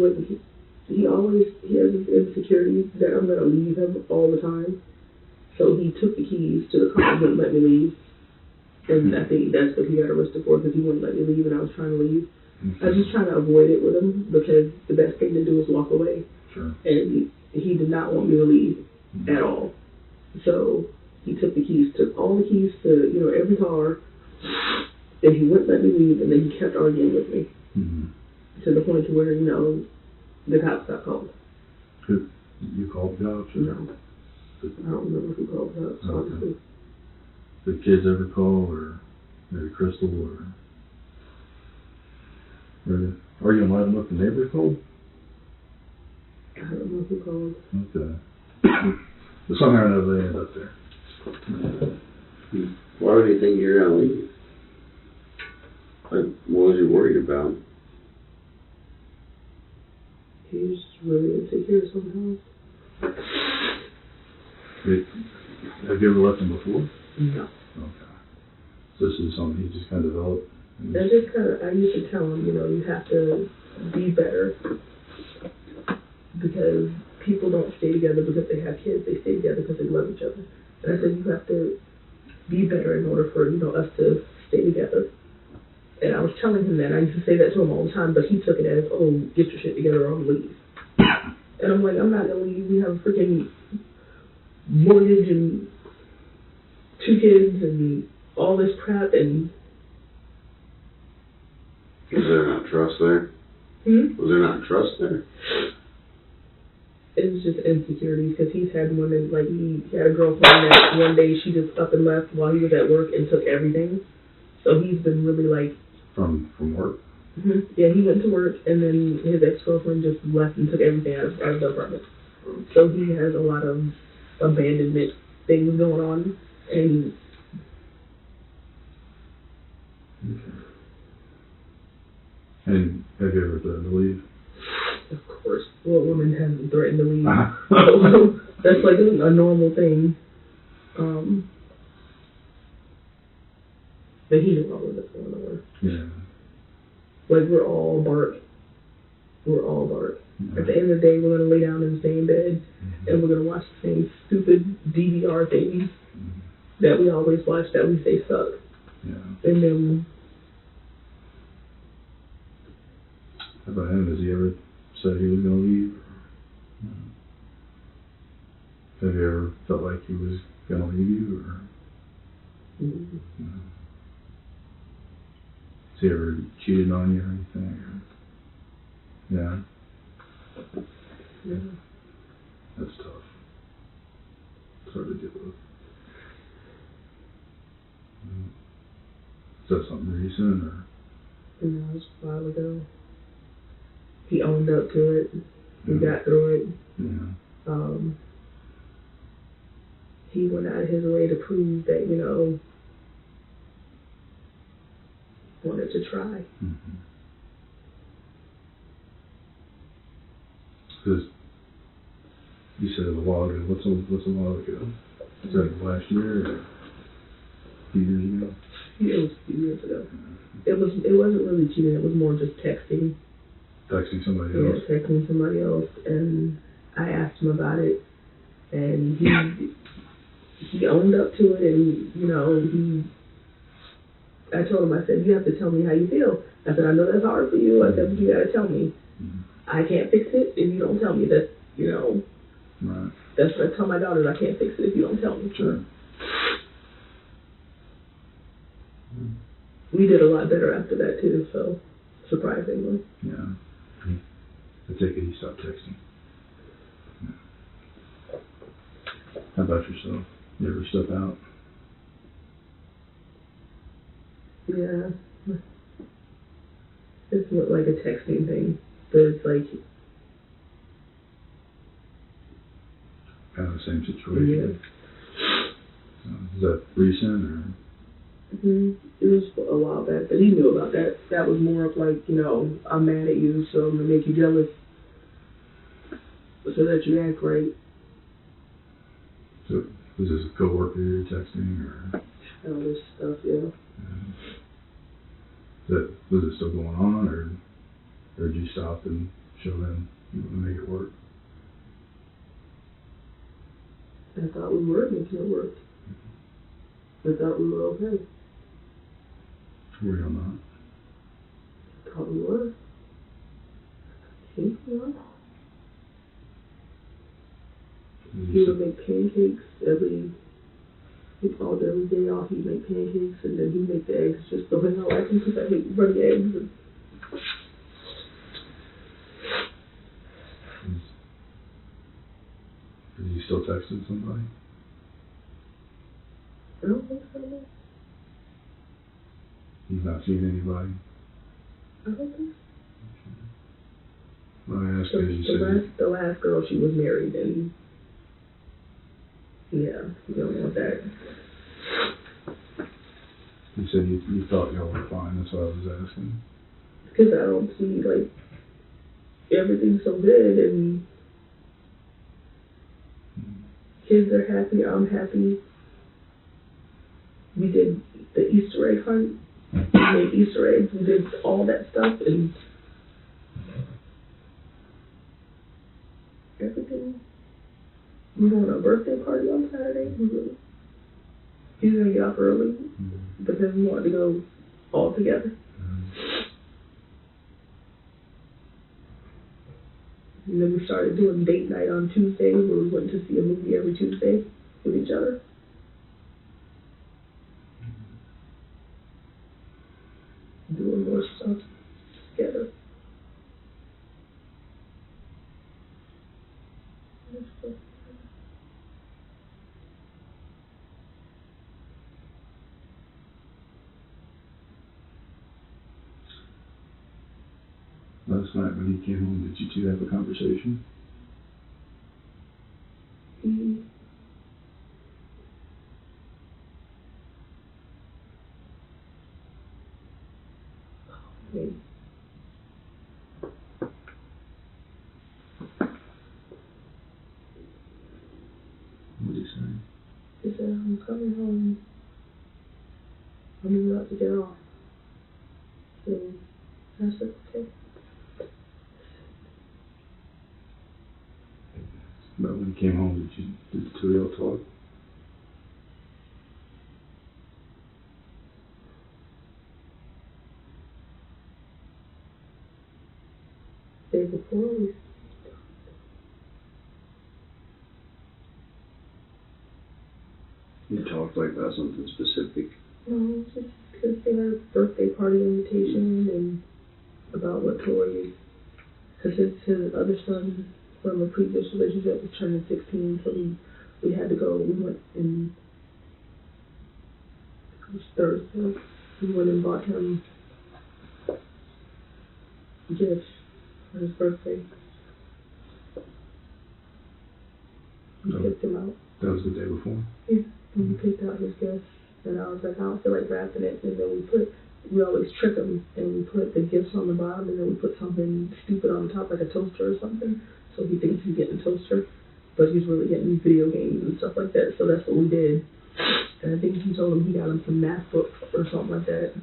has this insecurity that I'm gonna leave him all the time. So he took the keys to the car and wouldn't let me leave. And I think that's what he got arrested for, because he wouldn't let me leave and I was trying to leave. Okay. I was just trying to avoid it with him because the best thing to do is walk away. Sure. And he did not want me to leave at all. So he took all the keys to, every car, and he wouldn't let me leave, and then he kept arguing with me. Mm-hmm. To the point to where, the cops got called. Who? You called the cops? Or? No. I don't remember who called the cops, honestly. Did kids ever call, or maybe Crystal, or are you gonna let them up the neighbor called? I don't know who called. Okay. But somehow or another they end up there. Why would you think you're gonna leave? Like, what was he worried about? He's really insecure sometimes. Have you ever left him before? No. Okay. So this is something he just kind of developed? I used to tell him, you have to be better, because people don't stay together because they have kids. They stay together because they love each other. And I said, you have to be better in order for, us to stay together. And I was telling him that. I used to say that to him all the time, but he took it as, oh, get your shit together or I'm going to leave. And I'm like, I'm not going to leave. We have a freaking mortgage and 2 kids and all this crap. And Was there not trust there? Was there not trust there? It was just insecurity, because he's had women, like he had a girlfriend that one day she just up and left while he was at work and took everything. So he's been really like... From work? Mm-hmm. Yeah, he went to work and then his ex-girlfriend just left and took everything out of the apartment. So he has a lot of abandonment things going on, and... Okay. And have you ever threatened to leave? Of course, what woman hasn't threatened to leave? Uh-huh. That's like a normal thing. But he knew all of this going on. Yeah. Like, we're all bark. We're all bark. Mm-hmm. At the end of the day, we're going to lay down in the same bed, and we're going to watch the same stupid DVR things that we always watch that we say suck. Yeah. And then... How about him? Has he ever said he was going to leave? Have you ever felt like he was going to leave you? Or? Mm-hmm. No. Has he ever cheated on you or anything? Or? Yeah. Yeah. That's tough. It's hard to deal with. Is that something recent or? No, it was a while ago. He owned up to it. We got through it. Yeah. He went out of his way to prove that, wanted to try. Mm-hmm. Because you said it a while ago. What's a while ago? Is that last year or a few years ago? Yeah, it was a few years ago. It wasn't really cheating. It was more just texting. Texting somebody else? Yeah, texting somebody else. And I asked him about it, and he owned up to it, and, I told him, I said, you have to tell me how you feel. I said, I know that's hard for you. I said, but you got to tell me. Mm-hmm. I can't fix it if you don't tell me. That, Right. That's what I tell my daughters. I can't fix it if you don't tell me. Sure. We did a lot better after that, too, so surprisingly. Yeah. I take it he stopped texting. Yeah. How about yourself? You ever step out? Yeah. It's not like a texting thing, but it's like... Kind of the same situation? Yeah. Is that recent or? It was a while back, but he knew about that. That was more of like, I'm mad at you, so I'm going to make you jealous so that you act right. So, was this a coworker you're texting, or? All this stuff, yeah. Was it still going on, or did you stop and show them you want to make it work? I thought we were making it work. I thought we were okay. Were you not? I thought we were. I think we are. He would make pancakes every day off. He'd make pancakes, and then he'd make the eggs just the way I like them, because I hate running eggs. And Is he still texting somebody? I don't think so. No. He's not seeing anybody? I don't think so. Well, I asked you said... The last girl, she was married, and yeah, you don't want that. You said you thought y'all were fine, that's what I was asking. Because I don't see, like, everything's so good, and kids are happy, I'm happy. We did the Easter egg hunt, we made Easter eggs, we did all that stuff, and everything. We're going to a birthday party on Saturday. He's going to get up early, because we wanted to go all together. And then we started doing date night on Tuesday, where we went to see a movie every Tuesday with each other. Doing more stuff together. Last night when he came home, did you two have a conversation? Okay. What did he say? He said, I'm coming home. I'm about to get off. So I said, okay. But when he came home, did the two of y'all talk? Day before we You talked like about something specific. no, just because they had a birthday party invitation and about what Tori, because his other son from a previous relationship was turning 16, so we had to go. We went in, it was Thursday. We went and bought him gifts for his birthday. We picked him out. That was the day before? Yeah, and we picked out his gifts, and I was like, I don't feel like wrapping it, and then we always trick him, and we put the gifts on the bottom, and then we put something stupid on top, like a toaster or something, so he thinks he's getting a toaster, but he's really getting video games and stuff like that, so that's what we did. And I think he told him he got him some math books or something like that,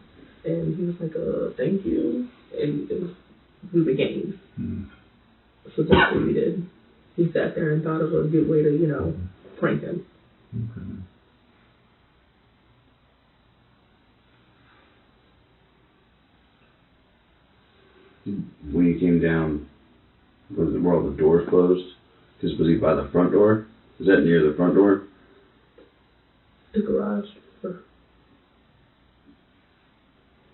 and he was like, thank you, and it was through the games. So that's what we did. He sat there and thought of a good way to, prank him. Okay. When you came down, were all the doors closed? Because was he by the front door? Is that near the front door? The garage door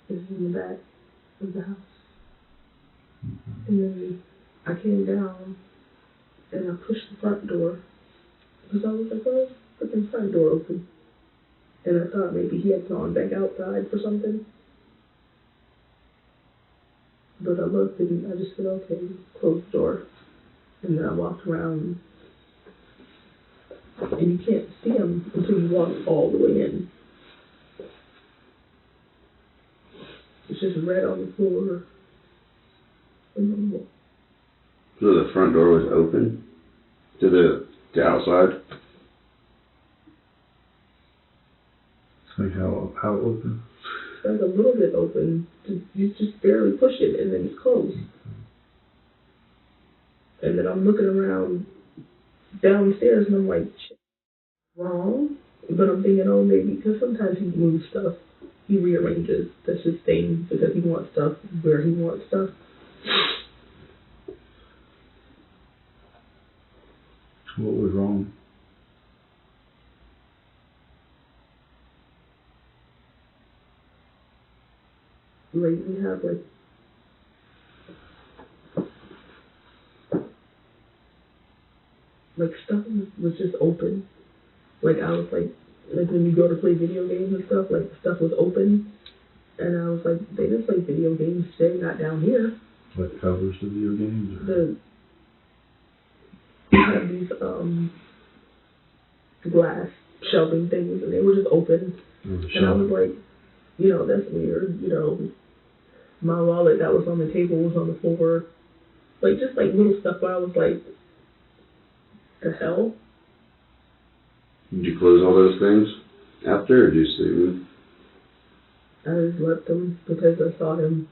is in the back of the house. And then I came down and I pushed the front door because I was like, well, put the front door open. And I thought maybe he had gone back outside for something. But I looked and I just said, okay, close the door. And then I walked around. And you can't see him until you walk all the way in. It's just red on the floor. So the front door was open to the outside? Like how open? Like a little bit open. You just barely push it and then it's closed. And then I'm looking around downstairs and I'm like, shit, wrong? But I'm thinking, oh, maybe, because sometimes he moves stuff. He rearranges. That's his thing, because he wants stuff where he wants stuff. What was wrong? Like, we have, like stuff was just open. Like, I was like when you go to play video games and stuff, like, stuff was open. And I was like, they didn't play video games today, not down here. Like covers to video games? Or? They had these, glass shelving things, and they were just open. And I was like, that's weird, My wallet that was on the table was on the floor. Like, just like little stuff where I was like, the hell? Did you close all those things after, or did you just leave them? I just left them because I saw him.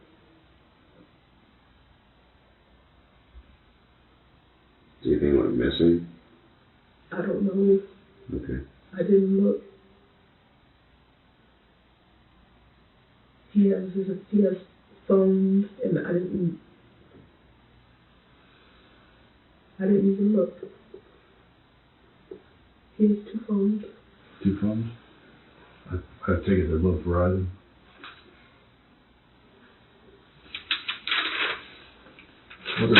Do you think went missing? I don't know. Okay. I didn't look. He has phones, and I didn't even look. He has 2 phones. 2 phones? I take it they're both Verizon. What are they?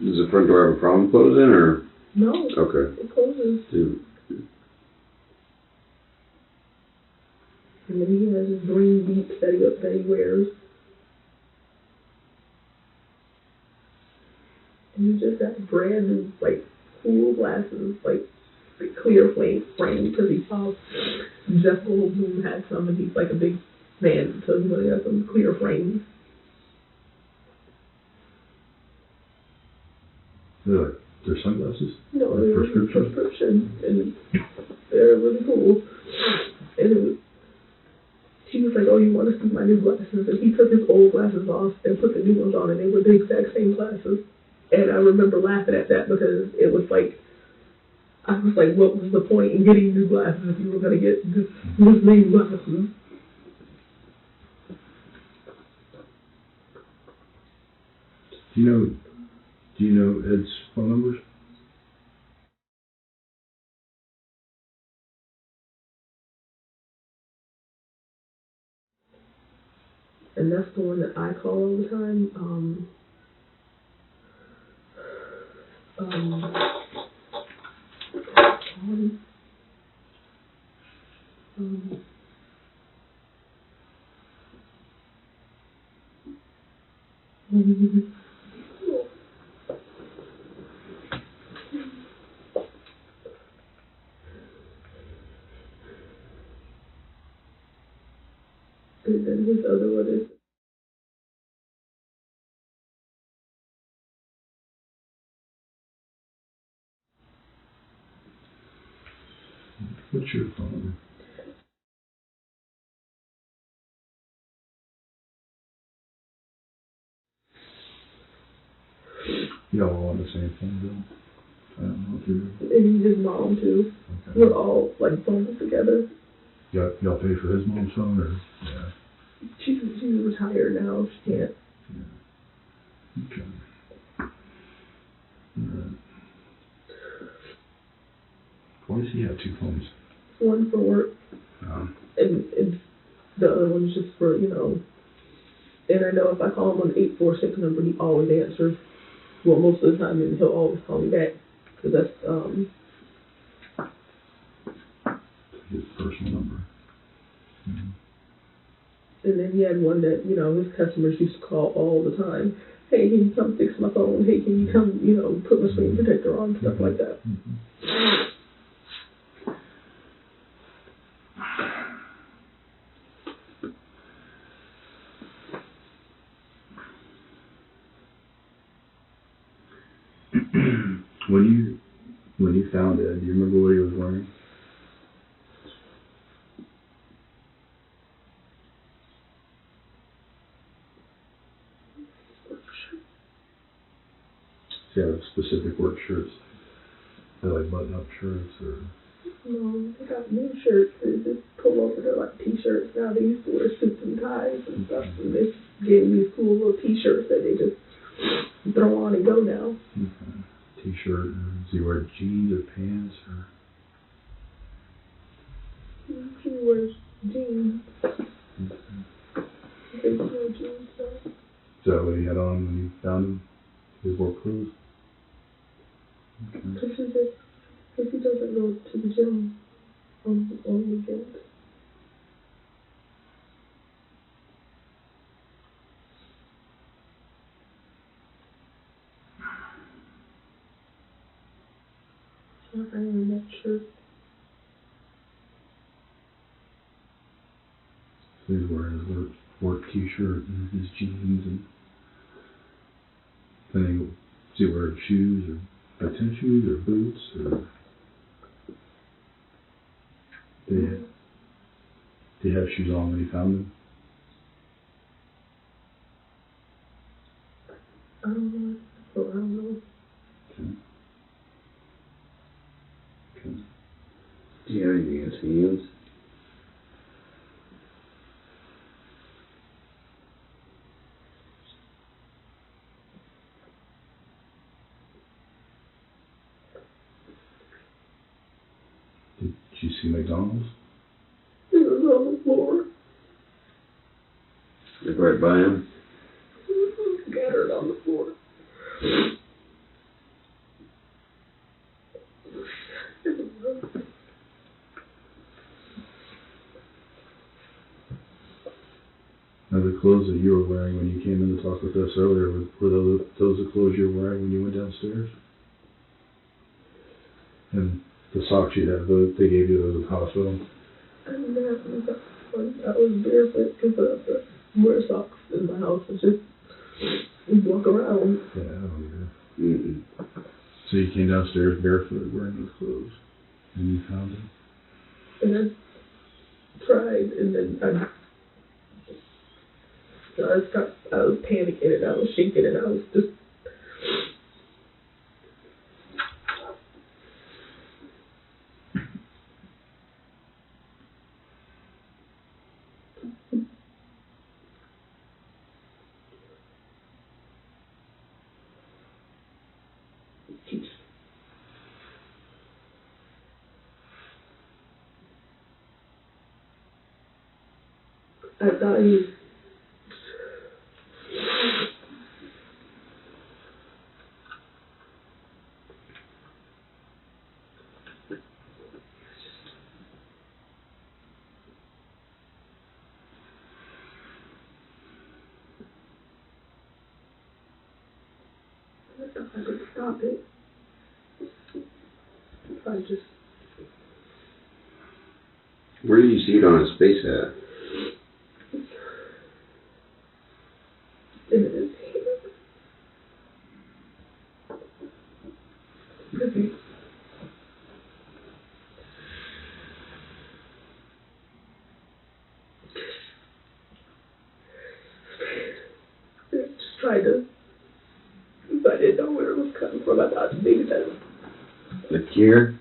Does the front door have a problem closing, or? No. Okay. It closes. Dude. And then he has his green Beats that he wears. And he just got brand new, like, cool glasses, like clear frame, because he saw Jeff Goldblum had some, and he's like a big man, so he really got some clear frames. They're sunglasses? No, they're prescription, and they're really cool. And he was like, oh, you want to see my new glasses? And he took his old glasses off and put the new ones on, and they were the exact same glasses. And I remember laughing at that because it was like, I was like, what was the point in getting new glasses if you were going to get the same glasses? Do you know Ed's phone numbers? And that's the one that I call all the time. And then his other one is What's your phone number? Y'all all on the same phone bill? I don't know if you're... and his mom too. Okay. We're all like bundled together. Y'all pay for his mom's phone, or? Yeah. She's retired now. She can't. Yeah. Okay. Alright. Why does he have 2 phones? One for work, and the other one's just for, And I know if I call him on the 846 number, he always answers. Well, most of the time, and he'll always call me back. Because that's, His personal number. Mm-hmm. And then he had one that, his customers used to call all the time. Hey, can you come fix my phone? Hey, can you come, put my screen protector on? Stuff like that. Mm-hmm. When you found Ed, do you remember what he was wearing? Do you have specific work shirts? They're like button-up shirts or... No, they got new shirts. They just pull over. They're like t-shirts now. They used to wear suits and ties and stuff. And they gave me these cool little t-shirts that they just throw on and go now. Okay. T-shirt. Does he wear jeans or pants or? He wears jeans. Okay. They wear jeans. So. Is that what he had on when you found him? His work clothes? Okay. Because he doesn't go to the gym on weekends. So I'm not sure. So he's wearing his work t-shirt and his jeans and then is he wearing shoes or tennis shoes or boots or did he have shoes on when you found him? I don't know. So I don't know. Okay. Okay. Do you have anything against hands? Did you see McDonald's? He was on the floor. Like right by him? Scattered on the floor. Now the clothes that you were wearing when you came in to talk with us earlier, were those the clothes you were wearing when you went downstairs? And the socks you had, they gave you those at the hospital? I didn't have any socks on. I was barefoot because I have to wear socks in my house and just walk around. Yeah, I don't either. Mm-mm. So you came downstairs barefoot wearing those clothes and you found them? And I tried, and then I was panicking and I was shaking and I was just. I thought he. I thought I could stop it. If I just. Where do you see it on his face at? In his hand. Because he. Just tried to. But I didn't know where it was coming from. I thought maybe that was. Like here?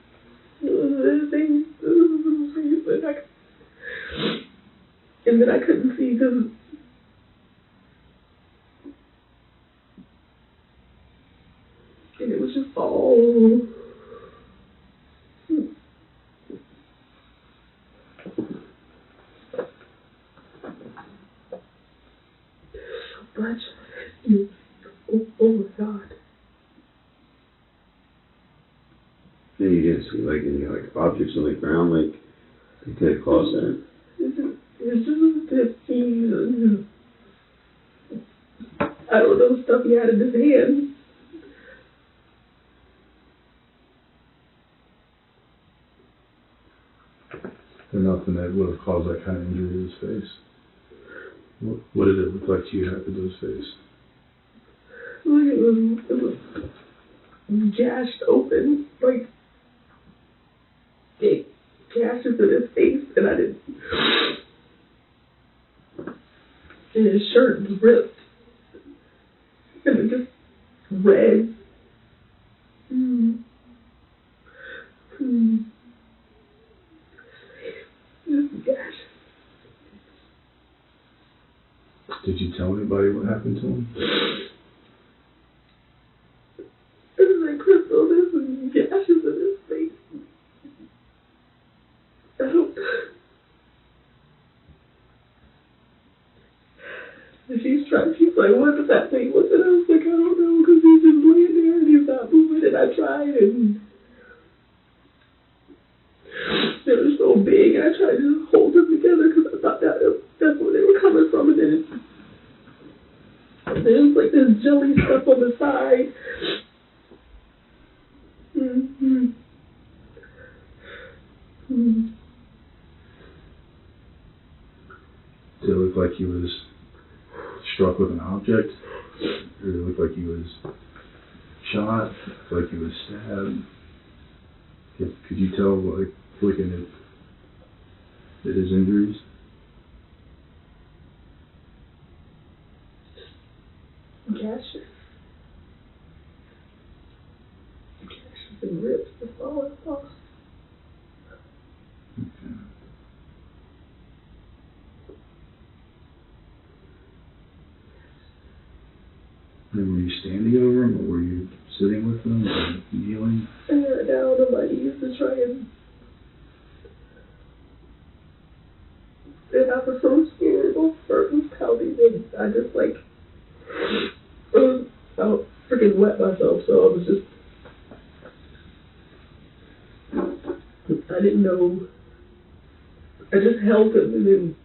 And then I couldn't see because and it was just all so much. Oh my God. And you didn't see like any like objects on the ground like he could have caused that. It's just his keys and his, I don't know, stuff he had in his hand. There's nothing that would have caused that kind of injury to his face. What did it look like to you happened to his face? Like it was gashed open, like big gashes in his face, and I didn't. And his shirt was ripped, and it just red. Just gashes. Did you tell anybody what happened to him? It was like, Crystal, there's some gashes in his face. I don't. And she's like, what does that mean? What's it? I was like, I don't know, because he's just laying there and he's not moving, and I tried, and they were so big, and I tried to hold them together because I thought that's where they were coming from, and then there's like this jelly stuff on the side. Did it look like he was struck with an object? Or did it look like he was shot? Like he was stabbed? Could you tell, like, looking at his injuries? Gashes and rips, that's all I saw. Okay. And were you standing over him, or were you sitting with him, or kneeling? I got down on my knees to try and I was so scared. My heart was pounding, and I just like I freaking wet myself, so I was just I didn't know. I just held him, and then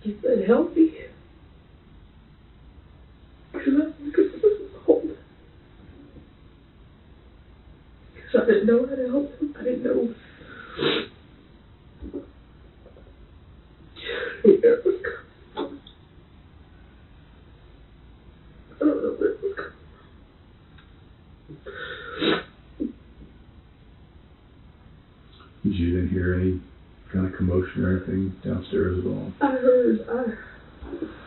he said, "Help me," because I was cold. So I didn't know how to help him. I didn't know. The air was coming. I don't know where it was coming. You didn't hear any kind of commotion or anything downstairs at all? I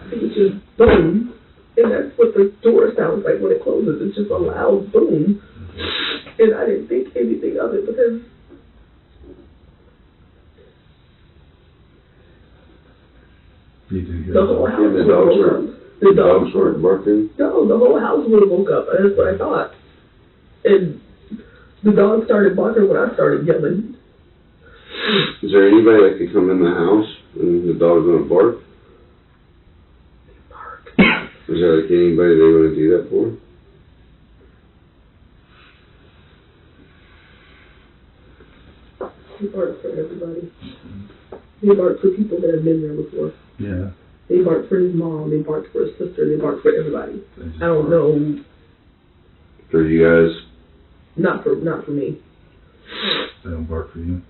think it's just boom, and that's what the door sounds like when it closes. It's just a loud boom, and I didn't think anything of it because You didn't hear the whole house And the would have dogs woke were, up. the dogs weren't barking? No, the whole house would have woke up. That's what I thought. And the dog started barking when I started yelling. Is there anybody that could come in the house and the dog's gonna bark? Is there like anybody they want to do that for? He barks for everybody. He barks for people that have been there before. Yeah. They barked for his mom. They barked for his sister. They barked for everybody. I don't know. For you guys? Not for me. They don't bark for you?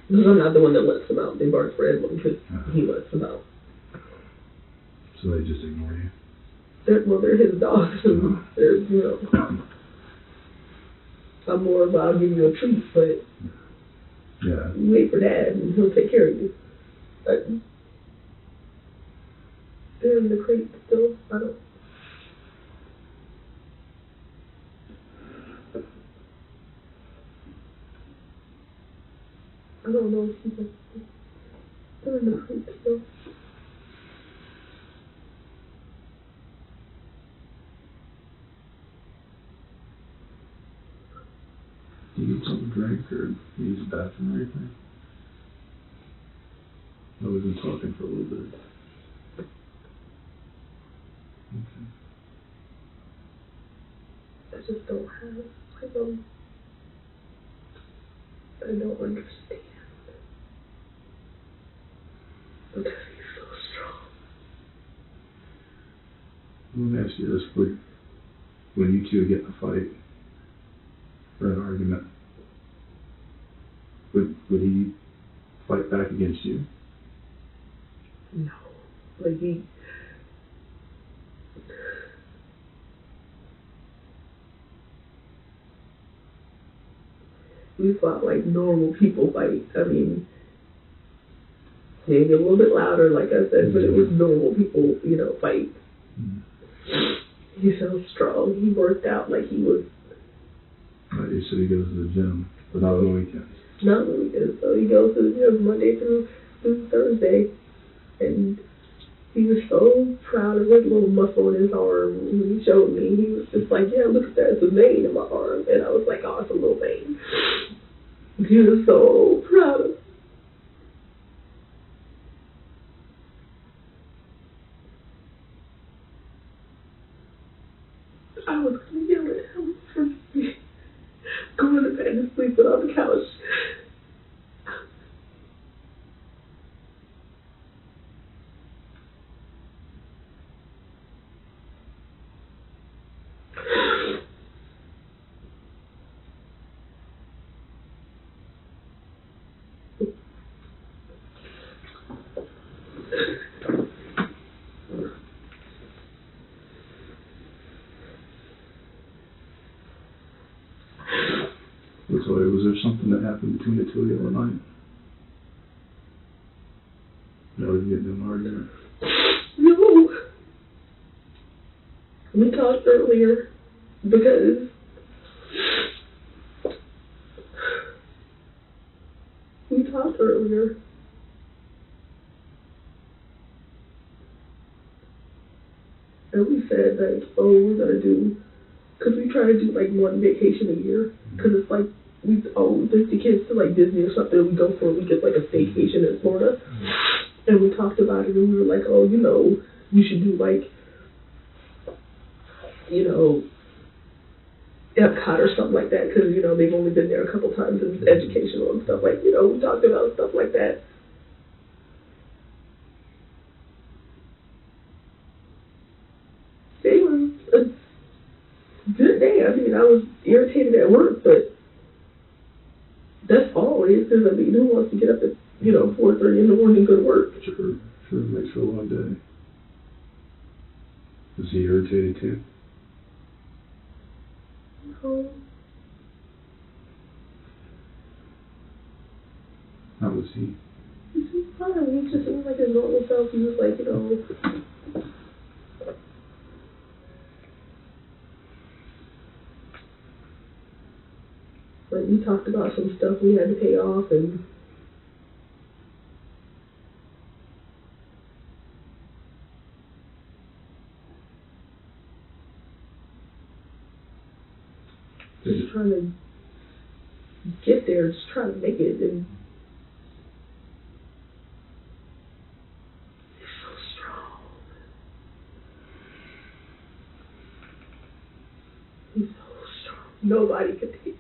Because I'm not the one that lets them out. They bark for everyone because he lets them out. So they just ignore you? They're his dogs. And they're, I'm more of I'll give you a treat, but Yeah. you wait for Dad and he'll take care of you. But they're in the crate still. I don't know if he's like, they're in the crate still. Do you need something to drink or use the bathroom or anything? No, we've been talking for a little bit. Okay. I just don't have, I don't understand. Because he's so strong. Let me ask you this, when you two get in a fight, or an argument, would he fight back against you? No. Like we fought like normal people fight. I mean, maybe a little bit louder, like I said, but it was normal people, you know, fight. He's so strong. He worked out like he was. He said he goes to the gym, but not on the weekends. Not on the weekends. So he goes to the gym Monday through Thursday, and he was so proud of his little muscle in his arm. When he showed me, he was just like, yeah, look at that, it's a vein in my arm. And I was like, oh, it's a little vein. He was so proud of. I was going to yell at him for going to bed and sleeping on the couch. So was there something that happened between the two of you all night? Y'all didn't get into an argument? No. We talked earlier because and we said like, oh, we're gonna do, because we try to do like one vacation a year, because it's like we take the kids to like Disney or something, we go for a week, it's like a staycation in Florida, and we talked about it, and we were like, oh, you know, you should do like, you know, Epcot or something like that, because, you know, they've only been there a couple times and it's educational and stuff, like, you know, we talked about stuff like that. It was a good day. I mean, I was irritated at work, but that's always, because, I mean, who wants to get up at, you know, 4:30 in the morning and go to work? Sure, it makes for a long day. Was he irritated too? No. How was he? He was fine. He just seemed like his normal self. He was like, you know, like we talked about some stuff we had to pay off, and just trying to get there, just trying to make it, and he's so strong. He's so strong. Nobody could take him.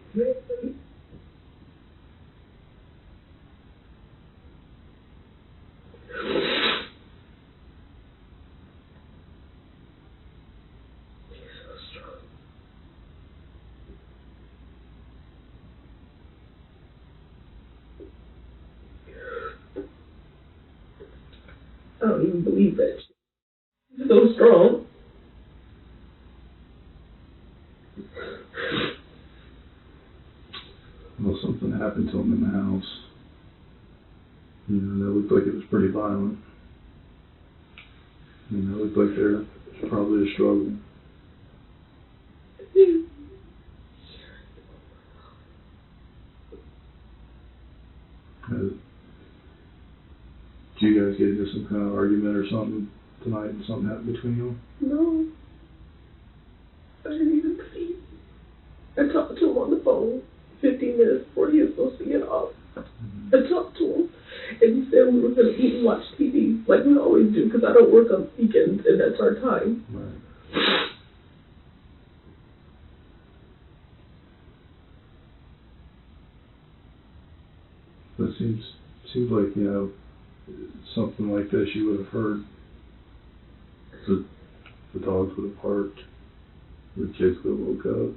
I don't even believe that. He's so strong. Well, something happened to him in the house. You know, that looked like it was pretty violent. You know, it looked like there was probably a struggle. Did you guys get into some kind of argument or something tonight and something happened between you? No. I didn't even see. I talked to him on the phone 15 minutes before he was supposed to get off. I talked to him, and he said we were going to eat and watch TV, like we always do, because I don't work on weekends, and that's our time. Right. But it seems like, you know, something like this you would have heard. The dogs would have barked. The kids would have woke up.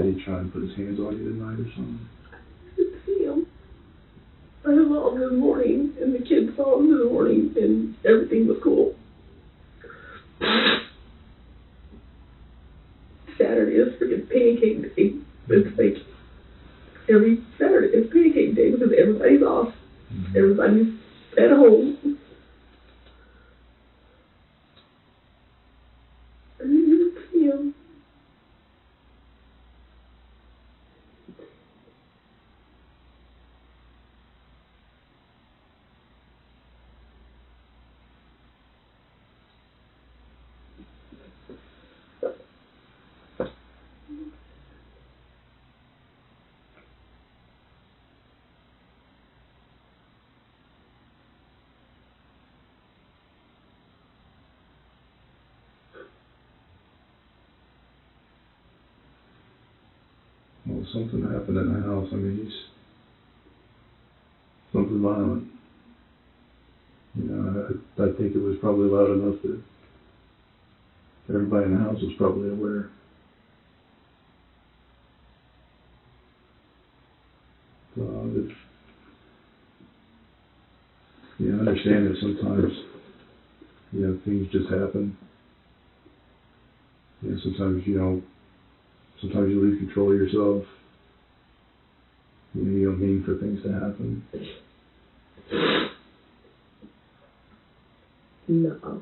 did he try and put his hands on you tonight or something? I didn't see him. I saw him this morning, and the kids saw him this morning, and everything was cool. Saturday is freaking pancake day. It's like every Saturday is pancake day because everybody's off. Mm-hmm. Everybody's at home. I didn't see him. Well, something happened in the house. I mean, something violent. You know, I think it was probably loud enough that everybody in the house was probably aware. I understand that sometimes, things just happen. Sometimes you lose control of yourself. You don't mean for things to happen. No.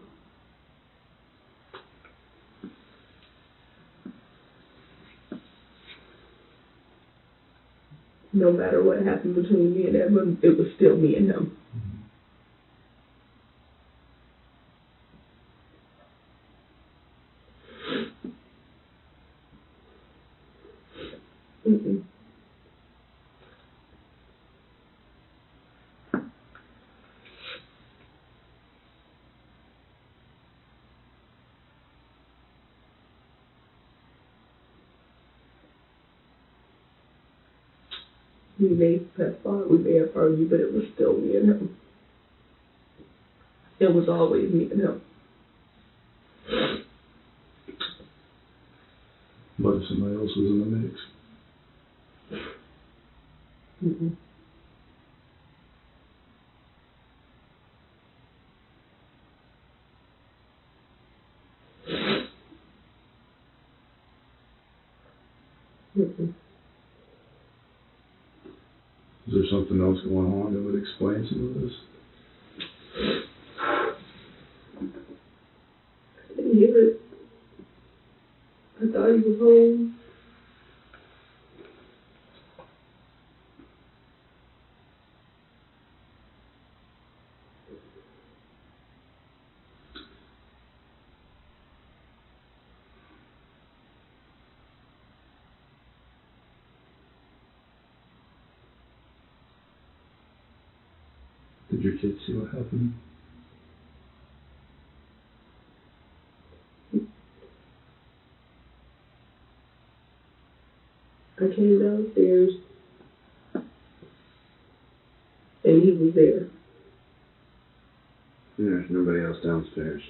No matter what happened between me and Edmund, it was still me and him. Mm-mm. We may have fought, we may have argued, but it was still me and him. It was always me and him. What if somebody else was in the mix? Mm-mm. Mm-mm. Is there something else going on that would explain some of this? I didn't hear it. I thought he was home. Did your kids see what happened? I came downstairs, and he was there. There's nobody else downstairs.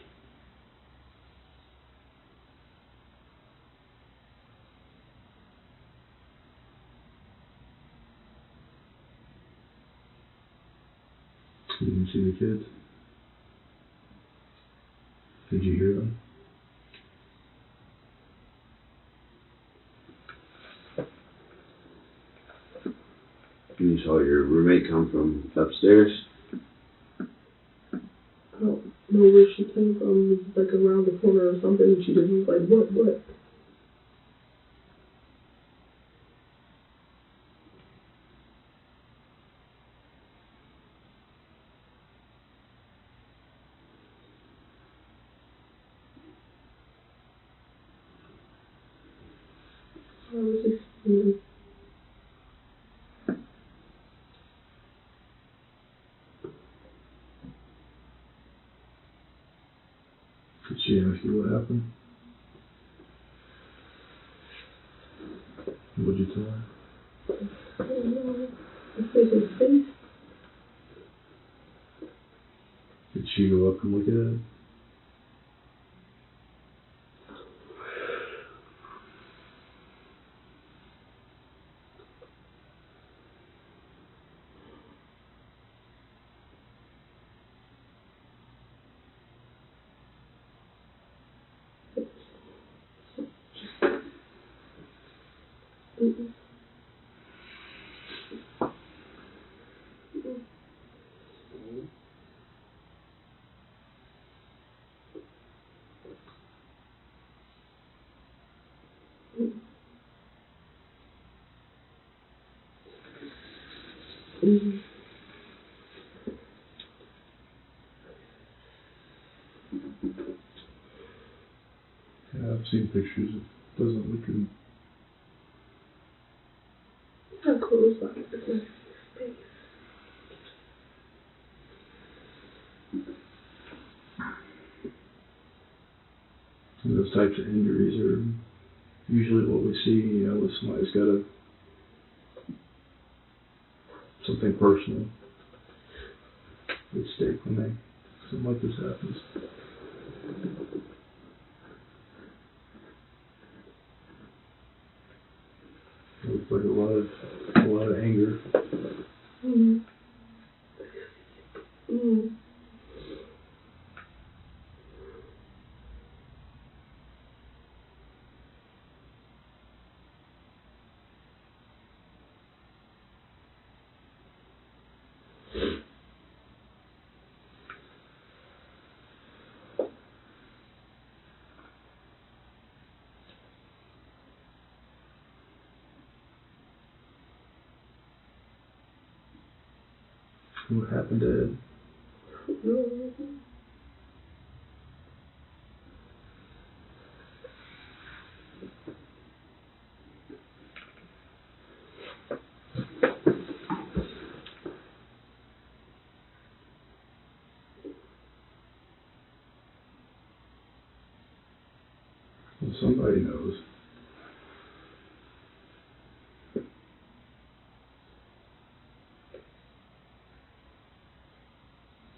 You didn't see the kids? Did you hear them? And you saw your roommate come from upstairs? I don't know where she came from. It was like around the corner or something, and she just was like, what? I was just, Did she ask you what happened? What'd you tell her? I don't know. I said his face. Did she go up and look at it? Yeah, I've seen pictures. It doesn't look good. How cool is that? And those types of injuries are usually what we see, you know, if somebody's got something personal at stake when something like this happens. It looks like a lot of anger. Mm-hmm. Mm-hmm. What happened to Ed? Well, somebody knows.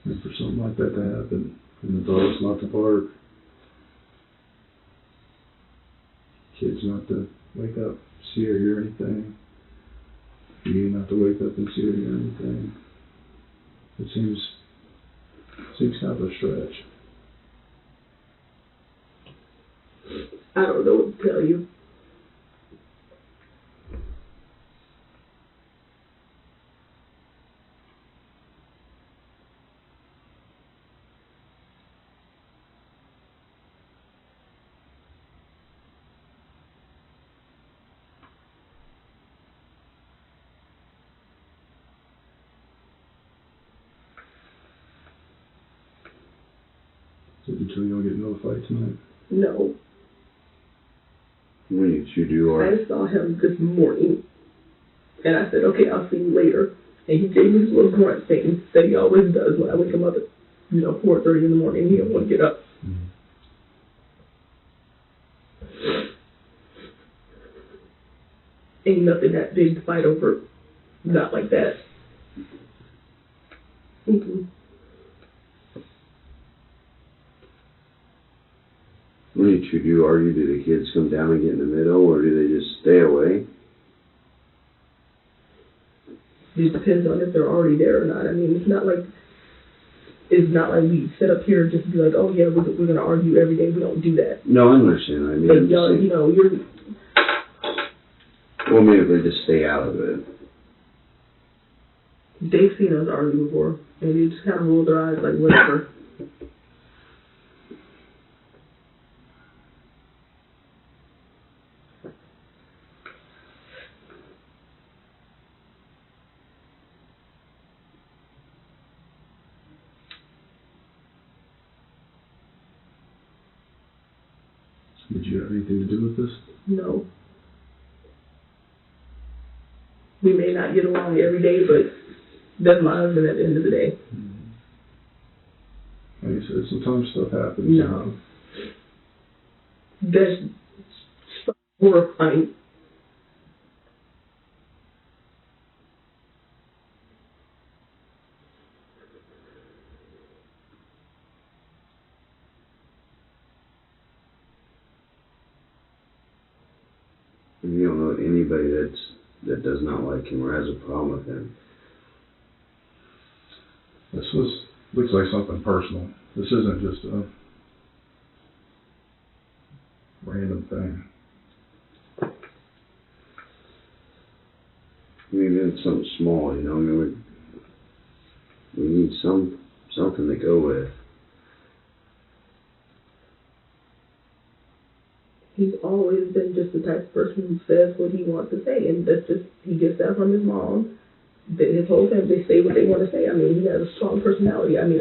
And for something like that to happen, and the dog's not to bark, kids not to wake up, see or hear anything, you not to wake up and see or hear anything. It seems kind of a stretch. I don't know what to tell you. Did you tell you I'll get into a fight tonight? No. When did you do our... I saw him this morning, and I said, okay, I'll see you later. And he gave me his little grunt thing that he always does when I wake him up at, 4:30 in the morning. He don't want to get up. Mm-hmm. Ain't nothing that big to fight over. Not like that. Mm-hmm. When did you do argue? Do the kids come down and get in the middle, or do they just stay away? It depends on if they're already there or not. I mean, it's not like we sit up here and just be like, oh yeah, we're gonna argue every day. We don't do that. No, I understand. I mean, but y'all, you're. Well, maybe they just stay out of it. They've seen us argue before, and they just kind of roll their eyes like, whatever. Did you have anything to do with this? No. We may not get along every day, but that's my husband at the end of the day. Like you said, sometimes stuff happens. No. That's horrifying. You don't know anybody that does not like him or has a problem with him. Looks like something personal. This isn't just a random thing. it's something small, you know. I mean, we need something to go with. He's always been just the type of person who says what he wants to say, and that's just, he gets that from his mom. His whole family, they say what they want to say. I mean, he has a strong personality. I mean,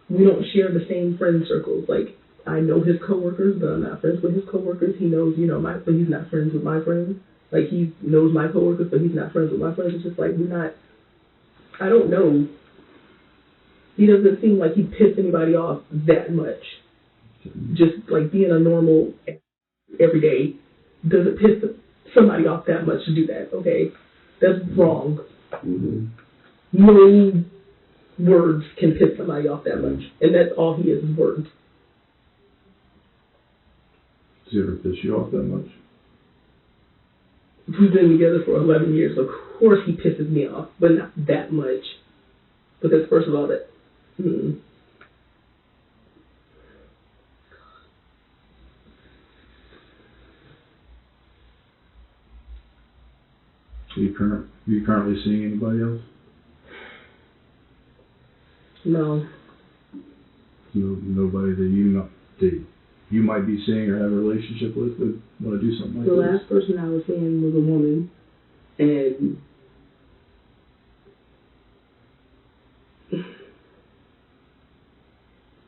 we don't share the same friend circles. Like, I know his coworkers, but I'm not friends with his coworkers. He knows, you know, but he's not friends with my friends. Like, he knows my coworkers, but he's not friends with my friends. It's just like, I don't know. He doesn't seem like he pissed anybody off that much. Just like being a normal everyday doesn't piss somebody off that much to do that, okay? That's wrong. Mm-hmm. No words can piss somebody off that much. And that's all he is words. Does he ever piss you off that much? We've been together for 11 years. Of course he pisses me off, but not that much. Because first of all, Are you currently seeing anybody else? no. Nobody that you might be seeing or have a relationship with would want to do something like The this? last person I was seeing was a woman, and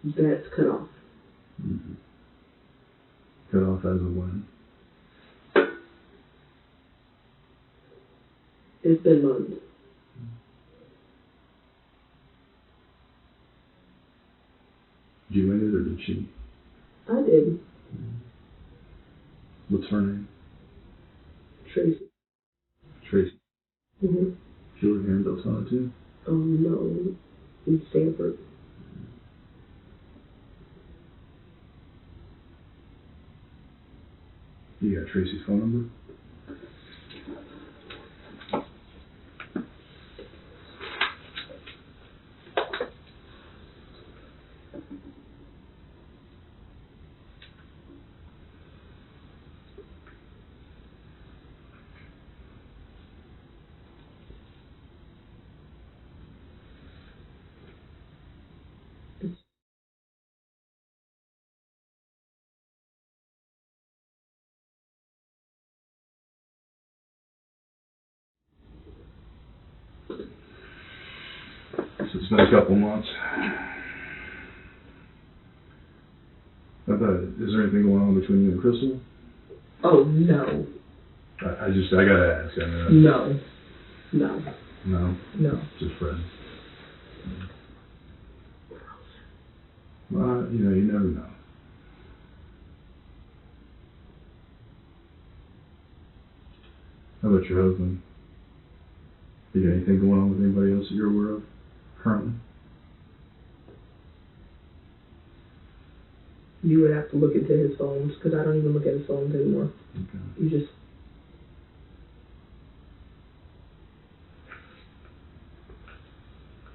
that's cut off. Mm-hmm. Cut off as a when? It's been months. Did you end it or did she? I did. What's her name? Tracy. Tracy. Mm-hmm. She live here in Deltona too? No, in Stanford. You got Tracy's phone number? So it's been a couple months. Is there anything going on between you and Crystal? Oh, no. I gotta ask. I mean, No. No. Just friends. Well, you never know. How about your husband? You got anything going on with anybody else that you're aware of currently? You would have to look into his phones, because I don't even look at his phones anymore. Okay. You just...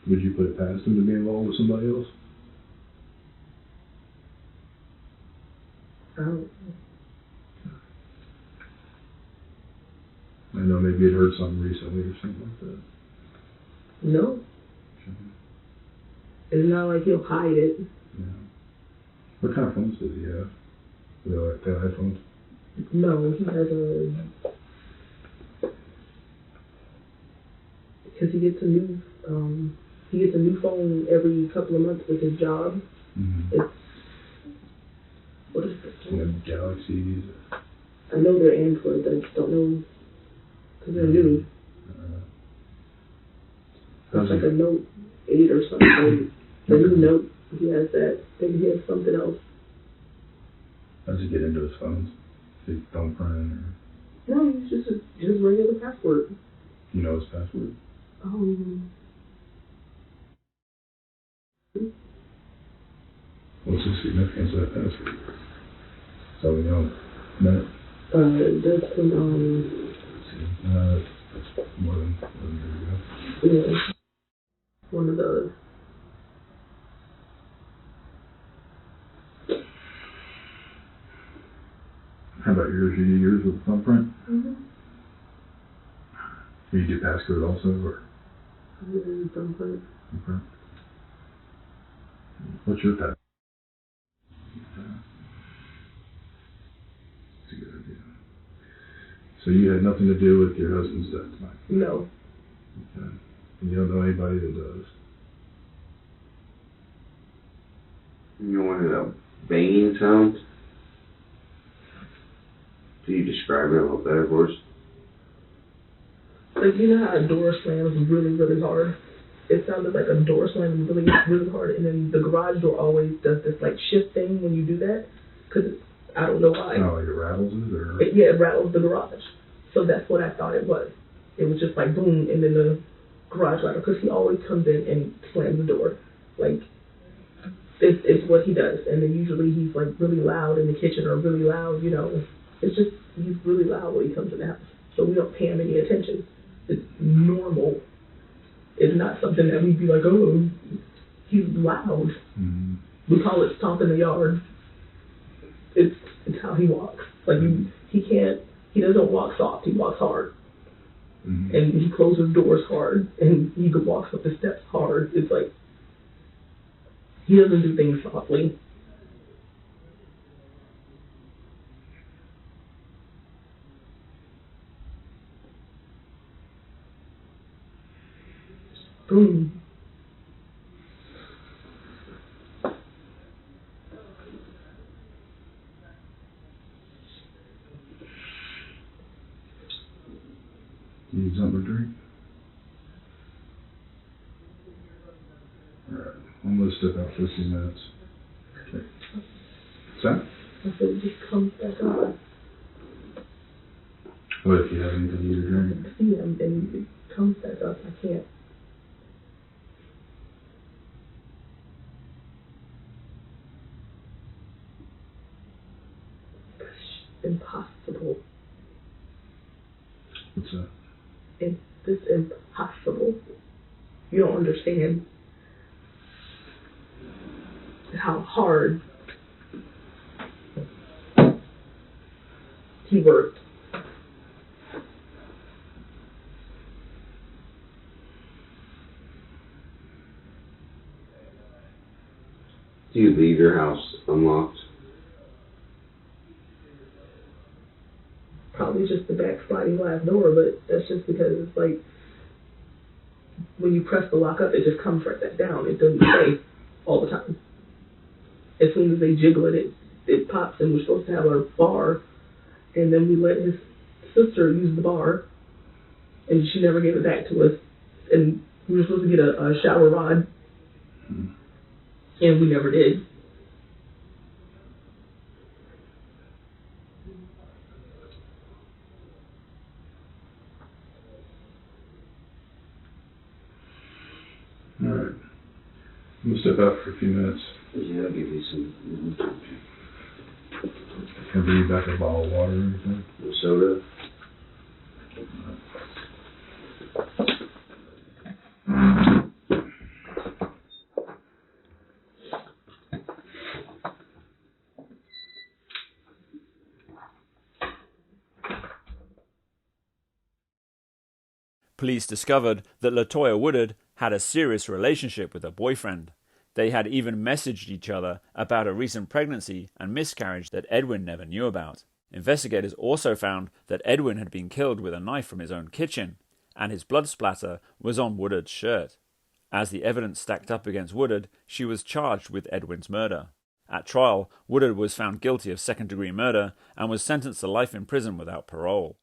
Would you put it past him to be involved with somebody else? I don't... I know maybe you'd heard something recently or something like that. No. Okay. It's not like he'll hide it. Yeah. What kind of phones does he have? Do they like the iPhones? No, he has a... Because he gets a new phone every couple of months with his job. Mm-hmm. It's... What is this? Yeah, Galaxies. I know they're Android, I just don't know... Because they're new. It's like a Note 8 or something. The new Note, he has that. Maybe he has something else. How does he get into his phones? His thumbprint or... No, he's just regular password. You know his password? What's the significance of that password? So we know. Minute? That's That's more than a year ago. yeah. One of those. How about yours? You use yours with a thumbprint? Mm-hmm. Do you do passcode also, or? Thumbprint. Okay. What's your pass? Okay. That's a good idea. So you had nothing to do with your husband's death tonight? No. Okay. And you don't know anybody that does? You wanted a banging sound? Can you describe it a little better for us? Like, you know how a door slams really, really hard? It sounded like a door slamming really, really hard, and then the garage door always does this, like, shift thing when you do that, because I don't know why. Oh, like it rattles it, or? It rattles the garage. So that's what I thought it was. It was just like boom, and then the garage rattle, because he always comes in and slams the door. Like, it's what he does. And then usually he's, like, really loud in the kitchen, or really loud, you know. It's just, he's really loud when he comes in the house. So we don't pay him any attention. It's normal. It's not something that we'd be like, oh, he's loud. Mm-hmm. We call it stomping the yard. It's how he walks. Like, he doesn't walk soft, he walks hard. Mm-hmm. And he closes doors hard, and he walks up the steps hard. It's like, he doesn't do things softly. Boom. You need something to drink? Alright, I'm gonna step out for a few minutes. Okay. What's that? And so it just comes back on. What if you have anything you need to drink? I see him, and it comes back up. I can't. Impossible. What's that? It's just impossible. You don't understand how hard he worked. Do you leave your house unlocked? Probably just the back sliding glass door, but that's just because it's like when you press the lock up, it just comes right back down. It doesn't stay all the time. As soon as they jiggle it, it pops, and we're supposed to have our bar, and then we let his sister use the bar, and she never gave it back to us. And we were supposed to get a shower rod, and we never did. Alright. I'm gonna step out for a few minutes. Yeah, I'll give you some Can I bring you back a bottle of water or anything? soda. Police discovered that LaToya Woodard had a serious relationship with her boyfriend. They had even messaged each other about a recent pregnancy and miscarriage that Edwin never knew about. Investigators also found that Edwin had been killed with a knife from his own kitchen, and his blood splatter was on Woodard's shirt. As the evidence stacked up against Woodard, she was charged with Edwin's murder. At trial, Woodard was found guilty of second-degree murder and was sentenced to life in prison without parole.